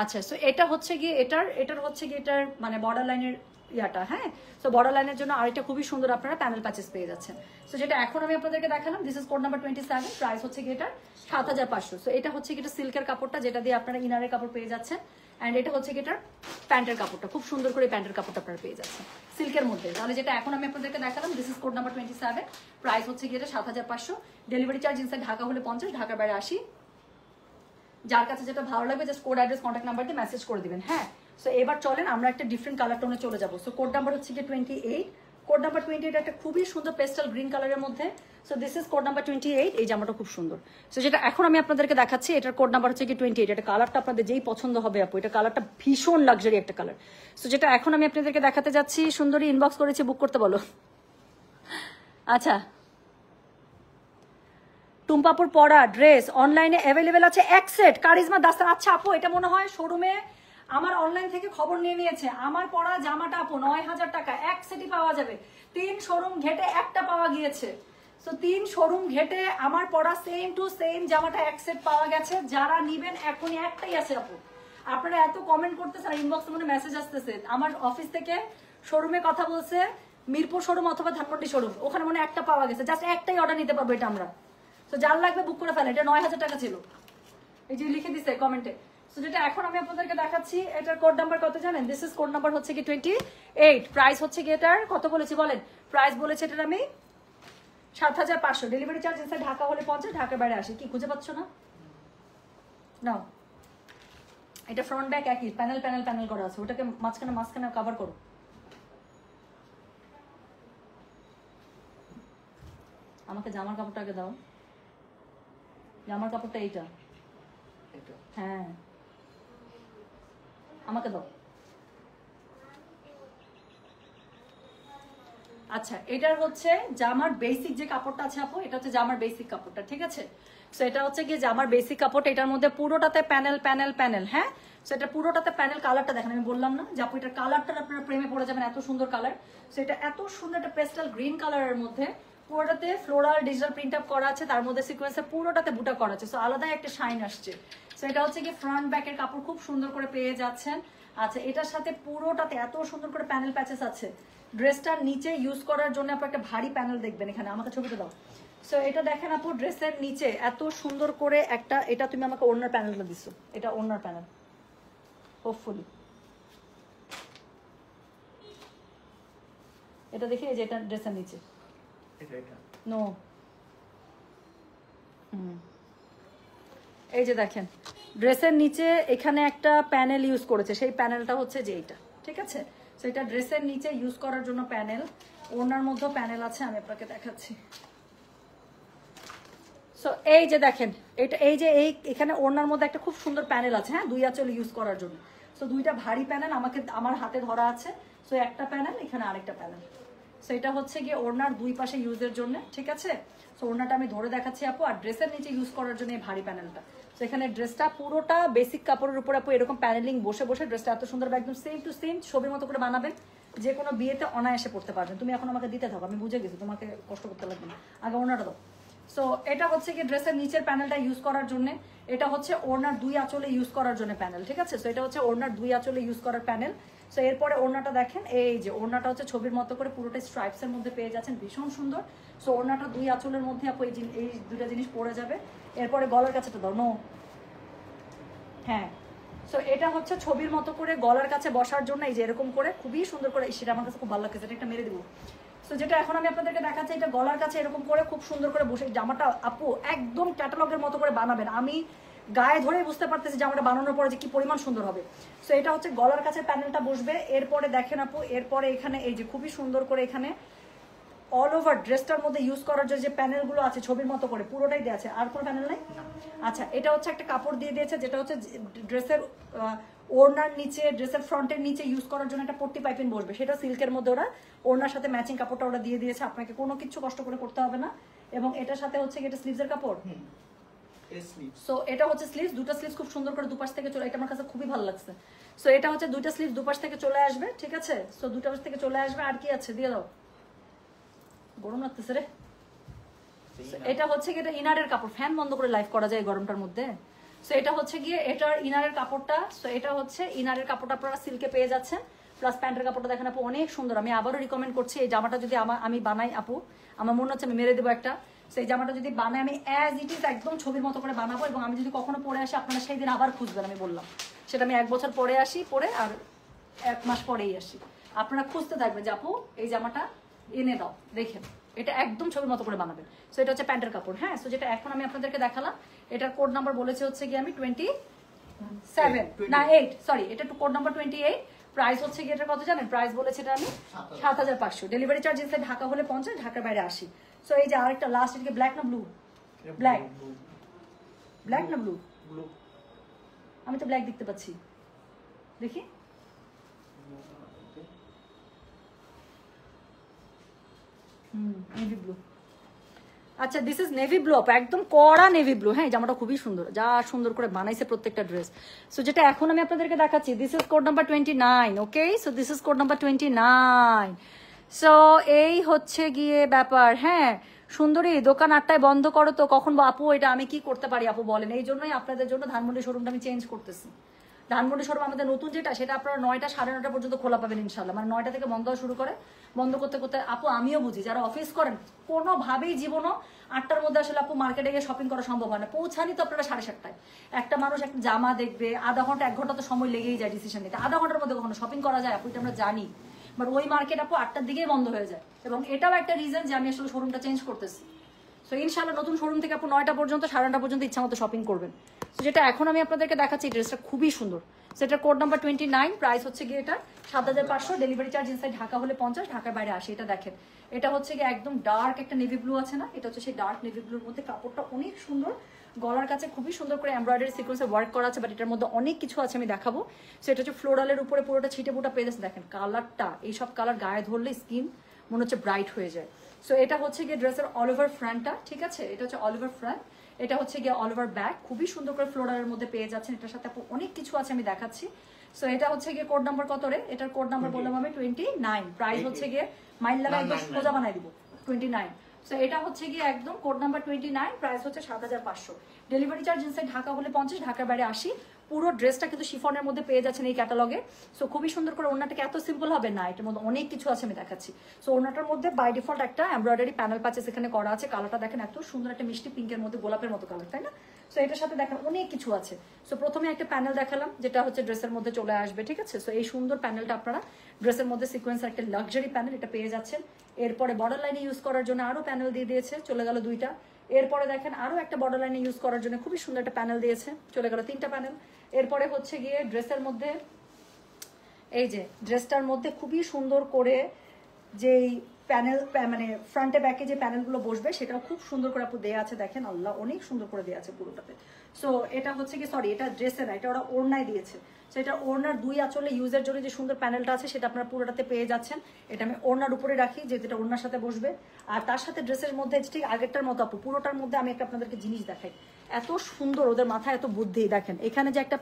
আচ্ছা, সো এটা হচ্ছে গিয়ে এটার হচ্ছে গিয়ে এটার মানে বর্ডার লাইনের ইয়াটা। হ্যাঁ, সো বর্ডার লাইনের জন্য আরেকটা খুবই সুন্দর আপনারা প্যানেল প্যাচেস পেয়ে যাচ্ছেন। সো যেটা এখন আমি আপনাদেরকে দেখালাম, this is code number 27, price হচ্ছে গিয়ে এটা 7500। সো এটা হচ্ছে গিয়ে সিল্কের কাপড়টা, যেটা দিয়ে আপনারা ইনারের কাপড় পেয়ে যাচ্ছেন। অ্যান্ড এটা হচ্ছে গিয়ে প্যান্টের কাপড়টা, খুব সুন্দর করে প্যান্টের কাপড়টা আপনারা পেয়ে যাচ্ছেন সিল্কের মধ্যে। তাহলে যেটা এখন আমি আপনাদেরকে দেখালাম, this is code number 27, price হচ্ছে গিয়ে এটা 7500, ডেলিভারি চার্জ ইনসাইড ঢাকা হলে 50, ঢাকার বাইরে 80। যার কাছে যেটা ভালো লাগবে just code address contact number দিয়ে মেসেজ করে দিবেন। হ্যাঁ, সো এবার চলেন আমরা একটা ডিফারেন্ট কালার টোনে চলে যাবো। সো কোড নাম্বার হচ্ছে কি 28, কোড নাম্বার 28 একটা খুবই সুন্দর পেস্টাল গ্রিন কালারের মধ্যে। So this is code number 28, এই জামাটা খুব সুন্দর। সো যেটা এখন আমি আপনাদেরকে দেখাচ্ছি, এটার কোড নাম্বার হচ্ছে কি 28। এটা কালারটা আপনাদের যেই পছন্দ হবে আপু, এটা কালারটা ভীষণ লাক্সারি একটা কালার। সো যেটা এখন আমি আপনাদেরকে দেখাতে যাচ্ছি, সুন্দরী ইনবক্স করেছি, বুক করতে বলো। আচ্ছা, টুম্পাপুর পরা ড্রেস অনলাইনে অ্যাভেলেবেল আছে এক সেট, কারিজমা দাস্তান। আচ্ছা আপু, এটা মনে হয় শোরুমে আমার অনলাইন থেকে খবর নিয়ে নিয়েছে। আমার পরা জামাটা আপু 9000 টাকা, এক সেটই পাওয়া যাবে। 3 শোরুম ঘেটে একটা পাওয়া গিয়েছে। সো 3 শোরুম ঘেটে আমার পরা সেম টু সেম জামাটা এক সেট পাওয়া গেছে। যারা নিবেন এখনই একটাই আছে আপু। আপনারা এত কমেন্ট করতেছেন, ইনবক্সে মনে মেসেজ আসতেছে। আমার অফিস থেকে শোরুমে কথা বলছে, মিরপুর শোরুম অথবা ধানমন্ডি শোরুম, ওখানে মনে একটা পাওয়া গেছে। জাস্ট একটাই অর্ডার নিতে পারবো এটা আমরা। তো যার লাগবে বুক করে ফেলে। এটা 9000 টাকা ছিল, এই যে লিখে দিছে কমেন্টে। সো যেটা এখন আমি আপনাদেরকে দেখাচ্ছি, এটার কোড নাম্বার কত জানেন? দিস ইজ কোড নাম্বার হচ্ছে কি 28, প্রাইস হচ্ছে কি এটার কত বলেছি বলেন? প্রাইস বলেছে এটার আমি 7,500 ডেলিভারি চার্জ ইনসাইড ঢাকা হলে 50, ঢাকার বাইরে আসে। কি খুঁজে পাচ্ছ না? নাও, এটা ফ্রন্ট ব্যাক একই, প্যানেল প্যানেল প্যানেল করা আছে, ওটাকে মাঝখানে কভার করো। আমাকে জামার কাপড়টা আগে দাও, জামার কাপড়টা এইটা, হ্যাঁ আমাকে দাও। আচ্ছা, এটার হচ্ছে জামার বেসিক যে কাপড়টা আছে আপু, এটা হচ্ছে জামার বেসিক কাপড়টা, ঠিক আছে? সো এটা হচ্ছে গিয়ে জামার বেসিক কাপড়, এটার মধ্যে পুরোটাতে প্যানেল প্যানেল প্যানেল, হ্যাঁ। সো এটা পুরোটাতে প্যানেল। কালারটা দেখেন, আমি বললাম না যে আপু এটার কালারটা আপনারা প্রেমে পড়ে যাবেন, এত সুন্দর কালার। সো এটা এত সুন্দর একটা পেস্টাল গ্রিন কালারের মধ্যে পুরোটাতে ফ্লোরাল ডিজিটাল প্রিন্ট আপ করা আছে, তার মধ্যে সিকোয়েন্সে পুরোটাতে বুটা করা আছে। সো আলাদা একটা শাইন আসছে। সো এটা হচ্ছে গিয়ে ফ্রন্ট ব্যাকের কাপড়, খুব সুন্দর করে পেয়ে যাচ্ছেন। আচ্ছা, এটার সাথে পুরোটাতে এত সুন্দর করে প্যানেল প্যাচেস আছে। ড্রেসটার নিচে ইউজ করার জন্য আপনি একটা ভারী প্যানেল দেখবেন এখানে, আমাকে ছবিটা দাও। সো এটা দেখেন আপু, ড্রেসের নিচে এত সুন্দর করে একটা, এটা তুমি আমাকে ওড়নার প্যানেলটা দিছো, এটা ওড়নার প্যানেল হোপফুলি। এটা দেখি, এই যে এটা ড্রেসের নিচে, নো এই যে দেখেন ড্রেসের নিচে এখানে একটা প্যানেল ইউজ করেছে, সেই প্যানেলটা হচ্ছে যে এইটা, ঠিক আছে? সো এটা ড্রেসের নিচে ইউজ করার জন্য প্যানেল, ওড়নার মধ্যেও প্যানেল আছে, আমি আপনাকে দেখাচ্ছি। সো এই যে দেখেন, এটা এই যে এখানে ওড়নার মধ্যে একটা খুব সুন্দর প্যানেল আছে, হ্যাঁ, 2 আঁচল ইউজ করার জন্য। সো 2টা ভারী প্যানেল আমার হাতে ধরা আছে। সো একটা প্যানেল, এখানে আরেকটা প্যানেল। সো এটা হচ্ছে গিয়ে ওড়নার 2 পাশে ইউজের জন্য, ঠিক আছে? সো ওড়নাটা আমি ধরে দেখাচ্ছি আপু, আর ড্রেসের নিচে ইউজ করার জন্য এই ভারী প্যানেলটা। সো এখানে ড্রেসটা পুরোটা বেসিক কাপড়ের উপর আপু এরকম প্যানেলিং বসে বসে ড্রেসটা এত সুন্দর, একদম সেম টু সেম ছবির মতো করে বানাবেন, যে কোনো বিয়েতে অনায়াসে পড়তে পারবেন। তুমি এখন আমাকে দিতে থাকো, আমি বুঝে গেছি, তোমাকে কষ্ট করতে লাগবে না, আগে ওড়নাটা দাও। সো এটা হচ্ছে কি ড্রেসের নিচের প্যানেলটা ইউজ করার জন্য, এটা হচ্ছে ওড়নার 2 আঁচলে ইউজ করার জন্য প্যানেল, ঠিক আছে? সো এটা হচ্ছে ওড়নার 2 আঁচলে ইউজ করার প্যানেল। সো এরপরে ওড়নাটা দেখেন, এই যে ওড়নাটা হচ্ছে ছবির মতো করে পুরোটা স্ট্রাইপসের মধ্যে পেয়ে যাচ্ছেন, ভীষণ সুন্দর। সো ওড়নাটা 2 আঁচলের মধ্যে আপু এই 2টা জিনিস পড়ে যাবে। এরপরে গলার কাছেটা দাও, নো, হ্যাঁ। সো এটা হচ্ছে ছবির মতো করে গলার কাছে বসার জন্য, এই যে এরকম করে খুবই সুন্দর করে, সেটা আমার কাছে খুব ভালো লাগছে, এটা একটা মেরে দেবো। সো যেটা এখন আমি আপনাদেরকে দেখাচ্ছি, এটা গলার কাছে এরকম করে খুব সুন্দর করে বসে, জামাটা আপু একদম ক্যাটালগের মতো করে বানাবেন, আমি গায়ে ধরে বুঝতে পারতেছি জামাটা বানানোর পরে যে কি পরিমাণ সুন্দর হবে। সো এটা হচ্ছে গলার কাছে প্যানেলটা বসবে। এরপরে দেখেন আপু, এরপরে এখানে এই যে খুবই সুন্দর করে এখানে অল ওভার ড্রেসটার মধ্যে ইউজ করার জন্য যে প্যানেলগুলো আছে ছবির মতো করে পুরোটাই দেওয়া আছে, আর কোনো প্যানেল নেই। আচ্ছা, এটা হচ্ছে একটা কাপড় দিয়ে দিয়েছে, যেটা হচ্ছে ড্রেসের ওড়নার নিচে, ড্রেসের ফ্রন্টের নিচে ইউজ করার জন্য একটা পট্টি পাইপিং বসবে, সেটা সিল্কের মধ্যে ওরা ওড়নার সাথে ম্যাচিং কাপড়টা ওরা দিয়ে দিয়েছে, আপনাকে কোনো কিছু কষ্ট করে করতে হবে না। এবং এটার সাথে হচ্ছে এটা স্লিভসের কাপড়। সো এটা হচ্ছে স্লিভস, 2টা স্লিভস খুব সুন্দর করে দুপাশ থেকে চলে, এটা আমার কাছে খুবই ভালো লাগছে। সো এটা হচ্ছে 2টা স্লিভস দুপাশ থেকে চলে আসবে, ঠিক আছে? সো 2টা পাশ থেকে চলে আসবে। আর কি আছে দিয়ে দাও, গরম লাগতেছে রে। এটা হচ্ছে গিয়ে এটা ইনারের কাপড়, ফ্যান বন্ধ করে লাইভ করা যায় গরমটার মধ্যে। সো এটা হচ্ছে গিয়ে এটার ইনারের কাপড়টা। সো এটা হচ্ছে ইনারের কাপড়টা আপনারা সিল্কে পেয়ে যাচ্ছেন, প্লাস প্যান্টের কাপড়টা দেখেন আপু অনেক সুন্দর। আমি আবারও রিকমেন্ড করছি, এই জামাটা যদি আমি বানাই আপু, আমার মনে হচ্ছে আমি মেরে দেবো একটা। সেই জামাটা যদি বানাই আমি অ্যাজ ইট ইজ একদম ছবির মতো করে বানাবো, এবং আমি যদি কখনো পরে আসি আপনারা সেই দিন আবার খুঁজবেন, আমি বললাম সেটা আমি 1 বছর পরে আসি, পরে আর 1 মাস পরেই আসি, আপনারা খুঁজতে থাকবেন যে আপু এই জামাটা এনে দাও, দেখেন এটা একদম ছবির মতো করে বানাবেন। সো এটা হচ্ছে প্যান্টের কাপড়, হ্যাঁ। সো যেটা এখন আমি আপনাদেরকে দেখালাম, এটার কোড নাম্বার বলেছে হচ্ছে গিয়ে আমি 27 না 8, সরি, এটা কোড নাম্বার 28। প্রাইস হচ্ছে গিয়ে এটা কত জানেন? প্রাইস বলেছে এটা আমি 7,500, ডেলিভারি চার্জ ইনসাইড ঢাকা হলে 50, ঢাকার বাইরে 80। সো এই যে আরেকটা লাস্ট, এদিকে ব্ল্যাক না ব্লু, ব্ল্যাক, ব্ল্যাক না ব্লু, আমি তো ব্ল্যাক দেখতে পাচ্ছি, দেখি নেভি ব্লু। আচ্ছা, দিস ইজ নেভি ব্লু, একদম কড়া নেভি ব্লু, হ্যাঁ। জামাটা খুবই সুন্দর, যা সুন্দর করে বানাইছে প্রত্যেকটা ড্রেস। সো যেটা এখন আমি আপনাদেরকে দেখাচ্ছি, this is code number 29, okay? So this is code number 29। So এই হচ্ছে গিয়ে ব্যাপার, হ্যাঁ। সুন্দরী, দোকান 8টায় বন্ধ করো তো, কখন আপু এটা আমি কি করতে পারি আপু বলেন? এই জন্যই আপনাদের জন্য ধানমন্ডি শোরুমটা আমি চেঞ্জ করতেছি। ধানমন্ডি শোরুম আমাদের নতুন যেটা, সেটা আপনারা 9টা 9:30 পর্যন্ত খোলা পাবেন ইনশাল্লাহ, মানে 9টা থেকে বন্ধ শুরু করে, বন্ধ করতে করতে আপু আমিও বুঝি, যারা অফিস করেন কোনোভাবেই জীবনও 8টার মধ্যে আসলে আপু মার্কেটে গিয়ে শপিং করা সম্ভব হয় না, পৌঁছানি তো আপনারা 7:30টায়। একটা মানুষ একটা জামা দেখবে, আধা ঘন্টা 1 ঘন্টা তো সময় লেগেই যায় ডিসিশন নিতে, আধা ঘন্টার মধ্যে কখনো শপিং করা যায় আপু, এটা আমরা জানি। বাট ওই মার্কেট আপু 8টার দিকেই বন্ধ হয়ে যায়, এবং এটাও একটা রিজন যে আমি আসলে শোরুমটা চেঞ্জ করতেছি। সো ইনশাআল্লাহ নতুন শোরুম থেকে আপু 9টা পর্যন্ত 9:30 পর্যন্ত ইচ্ছা মতো শপিং করবেন। তো যেটা এখন আমি আপনাদেরকে দেখাচ্ছি, ড্রেসটা খুবই সুন্দর। সেটার কোড নাম্বার 29, প্রাইস হচ্ছে গিয়ে এটা 7500, ডেলিভারি চার্জ ইনসাইড ঢাকা হলে 50, ঢাকার বাইরে 80। এটা দেখেন, এটা হচ্ছে গিয়ে একদম ডার্ক একটা নেভি ব্লু আছে না, এটা হচ্ছে সেই ডার্ক নেভি ব্লুর মধ্যে কাপড়টা অনেক সুন্দর, গলার কাছে খুবই সুন্দর করে এমব্রয়ডারি সিকোয়েন্সে ওয়ার্ক করা আছে, বাট এটার মধ্যে অনেক কিছু আছে আমি দেখাবো। সো এটা হচ্ছে ফ্লোরালের উপরে পুরোটা ছিটে ফুটা পেয়ে যাচ্ছে। দেখেন কালারটা, এইসব কালার গায়ে ধরলে স্কিন মনে হচ্ছে ব্রাইট হয়ে যায়। সো এটা হচ্ছে গিয়ে ড্রেসের অল ওভার ফ্রন্টটা, ঠিক আছে, এটা হচ্ছে অল ওভার ফ্রন্ট, এটা হচ্ছে গিয়ে অল ওভার ব্যাক, খুবই সুন্দর করে ফ্লোরালের মধ্যে পেয়ে যাচ্ছেন। এটার সাথে অনেক কিছু আছে আমি দেখাচ্ছি। সো এটা হচ্ছে গিয়ে কোড নাম্বার কত রে, এটার কোড নাম্বার বললাম আমি 29, প্রাইস হচ্ছে গিয়ে মাইল লাগা একদম সোজা বানাই দিব 29। সো এটা হচ্ছে গিয়ে একদম কোড নাম্বার 29, প্রাইস হচ্ছে 7500, ডেলিভারি চার্জ ইনসাইড ঢাকা হলে 50, ঢাকার বাইরে 80। পুরো ড্রেসটা কিন্তু শিফনের মধ্যে পেয়ে যাচ্ছেন এই ক্যাটালগে। সো খুবই সুন্দর করে, ওড়নাটাকে এত সিম্পল হবে না, এটার মধ্যে অনেক কিছু আছে আমি দেখাচ্ছি। সো ওড়নাটার মধ্যে বাই ডিফল্ট একটা এমব্রয়ডারি প্যানেল প্যাচেস এখানে করা আছে। কালারটা দেখেন এত সুন্দর, একটা মিষ্টি পিঙ্কের মধ্যে গোলাপের মতো কালার, তাই না? সো এটার সাথে দেখেন অনেক কিছু আছে। সো প্রথমে একটা প্যানেল দেখালাম যেটা হচ্ছে ড্রেসের মধ্যে চলে আসবে, ঠিক আছে। সো এই সুন্দর প্যানেলটা আপনারা ড্রেসের মধ্যে সিকোয়েন্সের একটা লাক্সারি প্যানেল এটা পেয়ে যাচ্ছেন। এরপরে বর্ডার লাইনে ইউজ করার জন্য আরো প্যানেল দিয়ে দিয়েছে, চলে গেল 2টা। এরপরে দেখেন আরো একটা বর্ডার লাইনে ইউজ করার জন্য খুবই সুন্দর একটা প্যানেল দিয়েছে, চলে গেল 3টা প্যানেল। এরপরে হচ্ছে গিয়ে ড্রেসের মধ্যে এই যে ড্রেসটার মধ্যে খুবই সুন্দর করে যেই প্যানেল, মানে ফ্রন্টে ব্যাকে যে প্যানেলগুলো বসবে সেটাও খুব সুন্দর করে আপু দেয়া আছে। দেখেন আল্লাহ, অনেক সুন্দর করে দেয়া আছে পুরোটাতে। সো এটা হচ্ছে কি, সরি এটা ড্রেসে না, এটা ওরা ওড়নায় দিয়েছে। সেটা ওড়নার 2 আঁচলে ইউজের জন্য যে সুন্দর প্যানেলটা আছে সেটা আপনারা পুরোটাতে পেয়ে যাচ্ছেন। এটা আমি ওড়নার উপরে রাখি যেহেতু এটা ওড়নার সাথে বসবে। আর তার সাথে ড্রেসের মধ্যে ঠিক আগেরটার মতো আপু পুরোটার মধ্যে আমি একটা আপনাদেরকে জিনিস দেখাই, এত সুন্দর, ওদের মাথায় এত বুদ্ধি। দেখেন এখানে যে একটা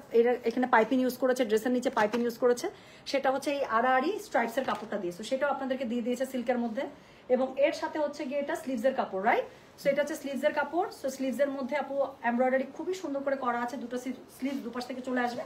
এখানে পাইপিং ইউজ করেছে, ড্রেসের নিচে পাইপিং ইউজ করেছে, সেটা হচ্ছে এই আড়াআড়ি স্ট্রাইপসের কাপড়টা দিয়েছে, সেটাও আপনাদেরকে দিয়ে দিয়েছে সিল্কের মধ্যে। এবং এর সাথে হচ্ছে গিয়ে এটা স্লিভসের কাপড়, রাইট? সো এটা হচ্ছে স্লিভসের কাপড়। সো স্লিভসের মধ্যে আপু এমব্রয়ডারি খুবই সুন্দর করে করা আছে, দুটো স্লিভ দুপাশ থেকে চলে আসবে।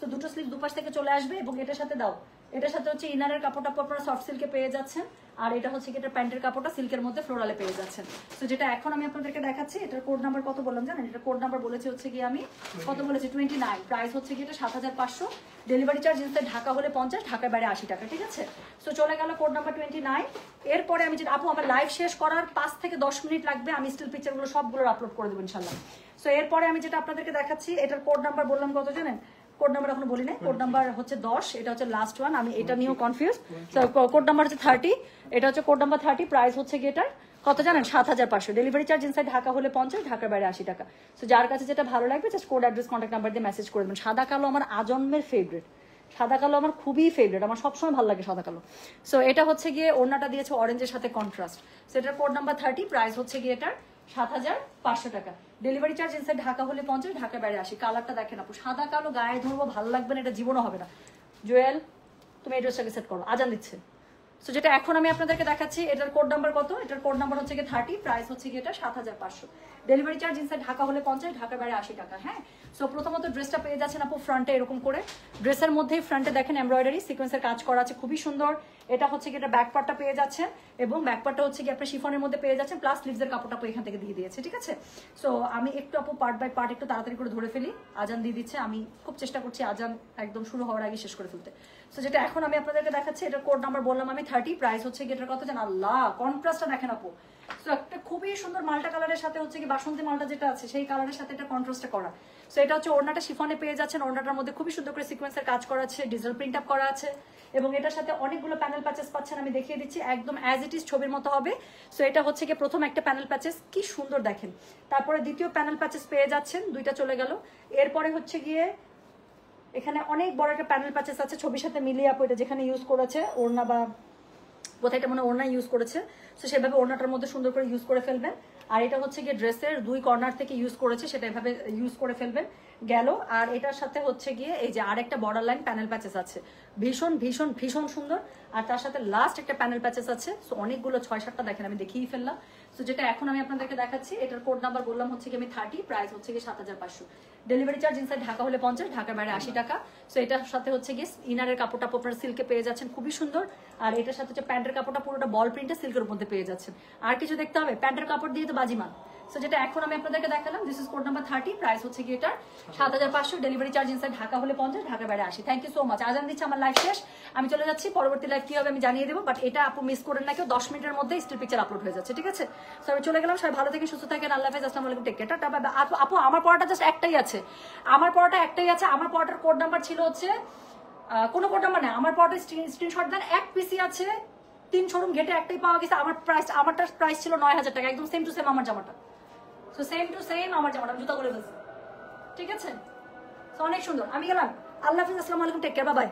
তো দুটো স্লিভ দুপাশ থেকে চলে আসবে, এবং এটার সাথে দাও, এটার সাথে হচ্ছে ইনারের কাপড়টা আপনারা সফট সিল্কে পেয়ে যাচ্ছেন, আর এটা হচ্ছে এটা প্যান্টের কাপড়টা সিল্কের মধ্যে ফ্লোরালে পেয়ে যাচ্ছেন। তো যেটা এখন আমি আপনাদেরকে দেখাচ্ছি, এটার কোড নাম্বার কত বললাম জানেন? এটা কোড নাম্বার বলেছে হচ্ছে কি আমি কত বলেছি 29, প্রাইস হচ্ছে কি এটা 7500, ডেলিভারি চার্জ ইনসাইড ঢাকা হলে 50, ঢাকার বাইরে 80 টাকা, ঠিক আছে। সো চলে গেল কোড নাম্বার 29। এরপরে আমি যেটা আপু আমার লাইভ শেষ করার 5 থেকে 10 মিনিট লাগবে, আমি স্টিল পিকচারগুলো সবগুলো আপলোড করে দেবো ইনশাল্লাহ। সো এরপরে আমি যেটা আপনাদেরকে দেখাচ্ছি, এটার কোড নাম্বার বললাম কত জানেন? কোড নাম্বার এখনো বলি নাই, কোড নাম্বার হচ্ছে 10, এটা হচ্ছে লাস্ট ওয়ান, আমি এটা নিয়েও কনফিউজ। কোড নাম্বার হচ্ছে 30, এটা হচ্ছে কোড নাম্বার 30, প্রাইস হচ্ছে কি এটার কত জানেন? 7500, ডেলিভারি চার্জ ইনসাইড ঢাকা হলে 50, ঢাকার বাইরে 80 টাকা। সো যার কাছে যেটা ভালো লাগবে just code address contact number দিয়ে মেসেজ করে দেবেন। সাদা কালো আমার আজন্মের ফেভারিট, সাদা কালো আমার খুবই ফেভারিট, আমার সবসময় ভালো লাগে সাদা কালো। সো এটা হচ্ছে গিয়ে ওড়নাটা দিয়েছে অরেঞ্জের সাথে কন্ট্রাস্ট। সো এটার কোড নাম্বার 30, প্রাইস হচ্ছে গিয়ে এটার 7500 টাকা, ডেলিভারি চার্জ ইনসাইড ঢাকা হলে 50, ঢাকার বাইরে 80। কালারটা দেখেন আপু, সাদা কালো গায়ে ধরবো, ভালো লাগবে না, এটা জীবনও হবে না। জুয়েল তুমি এই ড্রেসটাকে সেট করো, আজান দিচ্ছে। সো যেটা এখন আমি আপনাদেরকে দেখাচ্ছি, এটার কোড নাম্বার কত? এটার কোড নাম্বার হচ্ছে গিয়ে 30, প্রাইস হচ্ছে গিয়ে এটা 7500, ডেলিভারি চার্জ ইনসাইড ঢাকা হলে 50, ঢাকার বাইরে 80 টাকা। হ্যাঁ, সো প্রথমত ড্রেসটা পেয়ে যাচ্ছেন আপু ফ্রন্টে এরকম করে, ড্রেসের মধ্যেই ফ্রন্টে দেখেন এমব্রয়ডারি সিকোয়েন্সের কাজ করা আছে, খুবই সুন্দর। এটা হচ্ছে কি এটা ব্যাক পার্টটা পেয়ে যাচ্ছেন, এবং ব্যাক পার্টটা হচ্ছে কি আপনার শিফনের মধ্যে পেয়ে যাচ্ছেন, প্লাস স্লিভসের কাপড়টা আপু এখান থেকে দিয়ে দিয়েছে, ঠিক আছে। সো আমি একটু আপু পার্ট বাই পার্ট একটু তাড়াতাড়ি করে ধরে ফেলি, আজান দিয়ে দিচ্ছে, আমি খুব চেষ্টা করছি আজান একদম শুরু হওয়ার আগে শেষ করে ফেলতে। সো যেটা এখন আমি আপনাদেরকে দেখাচ্ছি, এটার কোড নাম্বার বললাম আমি 30, প্রাইস হচ্ছে কি এটার কত জান? আল্লাহ, কন্ট্রাস্টটা দেখেন আপু। সো একটা খুবই সুন্দর মাল্টা কালারের সাথে হচ্ছে কি বাসন্তী মালটা যেটা আছে সেই কালারের সাথে এটা কন্ট্রাস্টটা করা। সো এটা হচ্ছে ওড়নাটা শিফনে পেয়ে যাচ্ছেন, ওড়নাটার মধ্যে খুবই সুন্দর করে সিকোয়েন্সের কাজ করা আছে, ডিজিটাল প্রিন্ট আপ করা আছে, এবং এটার সাথে অনেকগুলো প্যানেল প্যাচেস পাচ্ছেন, আমি দেখিয়ে দিচ্ছি একদম অ্যাজ ইট ইজ ছবির মতো হবে। সো এটা হচ্ছে কি প্রথম একটা প্যানেল প্যাচেস, কি সুন্দর দেখেন। তারপরে দ্বিতীয় প্যানেল প্যাচেস পেয়ে যাচ্ছেন, 2টা চলে গেল। এরপরে হচ্ছে গিয়ে এখানে অনেক বড় একটা প্যানেল প্যাচেস আছে ছবির সাথে মিলিয়ে আপু এটা যেখানে ইউজ করেছে ওড়না, বা কোথায় এটা মনে ওড়না ইউজ করেছে, তো সেভাবে ওড়নাটার মধ্যে সুন্দর করে ইউজ করে ফেলবেন। আর এটা হচ্ছে গিয়ে ড্রেসের 2 কর্নার থেকে ইউজ করেছে, সেটা এভাবে ইউজ করে ফেলবেন গেল। আর এটার সাথে হচ্ছে গিয়ে এই যে আরেকটা বর্ডার লাইন প্যানেল প্যাচেস আছে, ভীষণ ভীষণ ভীষণ সুন্দর। আর তার সাথে লাস্ট একটা প্যানেল প্যাচেস আছে। সো অনেকগুলো 6-7টা দেখেন, আমি দেখিয়ে ফেললাম। সো যেটা এখন আমি আপনাদেরকে দেখাচ্ছি, এটার কোড নাম্বার বললাম হচ্ছে কি আমি 30, প্রাইস হচ্ছে গিয়ে 7500, ডেলিভারি চার্জ ইনসাইড ঢাকা হলে 50, ঢাকার বাইরে 80 টাকা। সো এটার সাথে হচ্ছে গিয়ে ইনারের কাপড়টা আপনারা সিল্কে পেয়ে যাচ্ছেন, খুবই সুন্দর। আর এটার সাথে হচ্ছে প্যান্টের কাপড়টা পুরোটা বল প্রিন্টে সিল্কের মধ্যে পেয়ে যাচ্ছেন। আর কিছু দেখতে হবে? প্যান্টের কাপড় দিয়ে তো বাজিমান, সো যেটা এখন আমি আপনাদেরকে দেখালাম, this is code number 30, price হচ্ছে কি এটার 7500, ডেলিভারি চার্জ ইনসাইড ঢাকা হলে 50, ঢাকার বাইরে 80। Thank you so much. আজান দিচ্ছে, আমার লাইভ শেষ, আমি চলে যাচ্ছি। পরবর্তী লাইভ কি হবে আমি জানিয়ে দেবো, বাট এটা আপু মিস করেন না কেউ, 10 মিনিটের মধ্যে স্টিল পিকচার আপলোড হয়ে যাচ্ছে, ঠিক আছে? সো আমি চলে গেলাম, সবাই ভালো থেকে সুস্থ থাকেন, আল্লাহ হাফেজ, আসসালামু আলাইকুম, take care, tata bye bye. আপু আমার পড়াটা জাস্ট একটাই আছে, আমার পড়াটা একটাই আছে। আমার পড়াটার কোড নাম্বার ছিল হচ্ছে কোনো কোড নাম্বার না, আমার পড়াটা স্ক্রিনশট দেন, এক পিসি আছে, 3 শোরুম ঘেটে একটাই পাওয়া গেছে। আমারটার প্রাইস ছিল 9000 টাকা, একদম সেম টু সেম আমার জামাটা। সো সেম টু সেম আমার জামাটা, আমি জুতা করে ফেলছি, ঠিক আছে? সো অনেক সুন্দর। আমি গেলাম, আল্লাহ হাফিজ, আসসালামু আলাইকুম, টেক কেয়ার, বাই বাই।